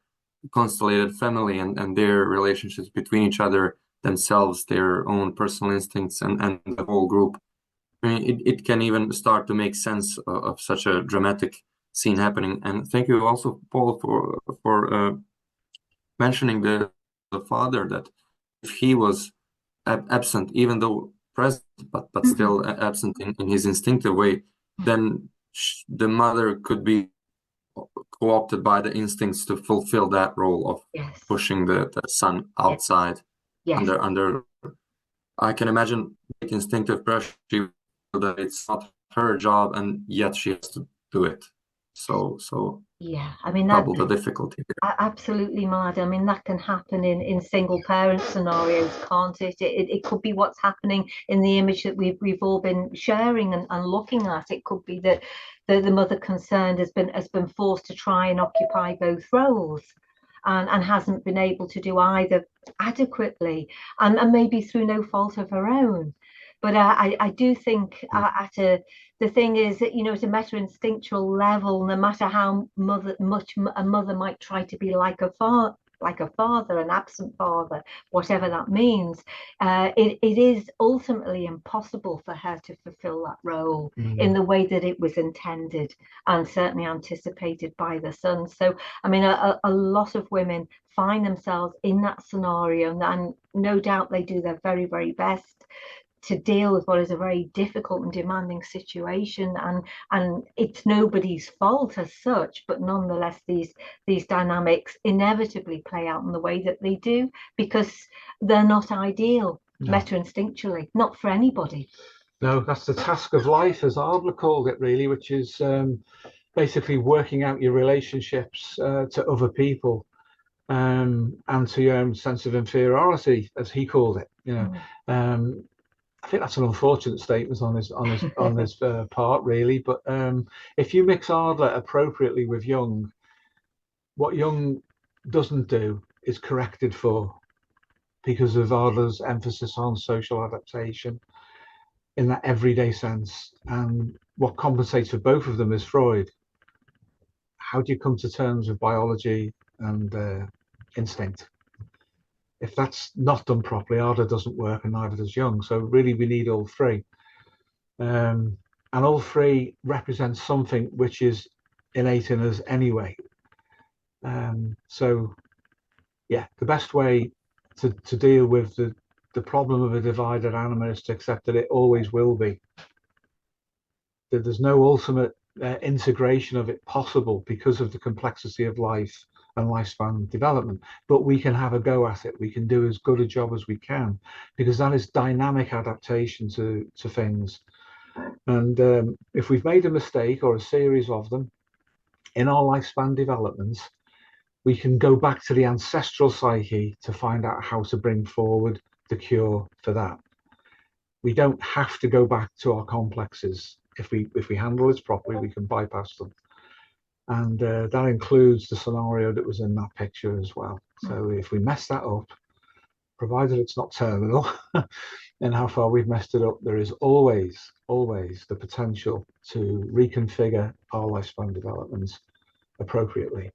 constellated family and their relationships between each other, themselves, their own personal instincts, and the whole group, I mean, it can even start to make sense of such a dramatic scene happening. And thank you also, Paul, for mentioning the father, that if he was absent, even though present, but still absent in his instinctive way, then the mother could be co-opted by the instincts to fulfill that role of pushing the son outside. Under I can imagine instinctive pressure, that it's not her job, and yet she has to do it. So I mean, double the difficulty there. Absolutely, Mladen. I mean, that can happen in single parent scenarios, can't it? It could be what's happening in the image that we've all been sharing and looking at. It could be that the mother concerned has been forced to try and occupy both roles, and hasn't been able to do either adequately, and maybe through no fault of her own. But I do think the thing is that, you know, at a meta instinctual level, no matter how much a mother might try to be like a father, an absent father, whatever that means, it is ultimately impossible for her to fulfill that role in the way that it was intended and certainly anticipated by the son. So, I mean, a lot of women find themselves in that scenario, and no doubt they do their very, very best to deal with what is a very difficult and demanding situation, and it's nobody's fault as such, but nonetheless these dynamics inevitably play out in the way that they do, because they're not ideal. No. Meta instinctually, not for anybody. No, that's the task of life, as Adler called it, really, which is basically working out your relationships to other people, and to your own sense of inferiority, as he called it. You know, I think that's an unfortunate statement on his part, really. But if you mix Adler appropriately with Jung, what Jung doesn't do is corrected for, because of Adler's emphasis on social adaptation in that everyday sense. And what compensates for both of them is Freud. How do you come to terms with biology and instinct? If that's not done properly, Adler doesn't work, and neither does Jung. So really, we need all three. And all three represent something which is innate in us anyway. So yeah, the best way to deal with the problem of a divided anima is to accept that it always will be. That there's no ultimate integration of it possible because of the complexity of life and lifespan development, but we can have a go at it. We can do as good a job as we can, because that is dynamic adaptation to things. And if we've made a mistake or a series of them in our lifespan developments, we can go back to the ancestral psyche to find out how to bring forward the cure for that. We don't have to go back to our complexes. If we handle it properly, we can bypass them. And that includes the scenario that was in that picture as well. So if we mess that up, provided it's not terminal, and how far we've messed it up, there is always the potential to reconfigure our lifespan developments appropriately.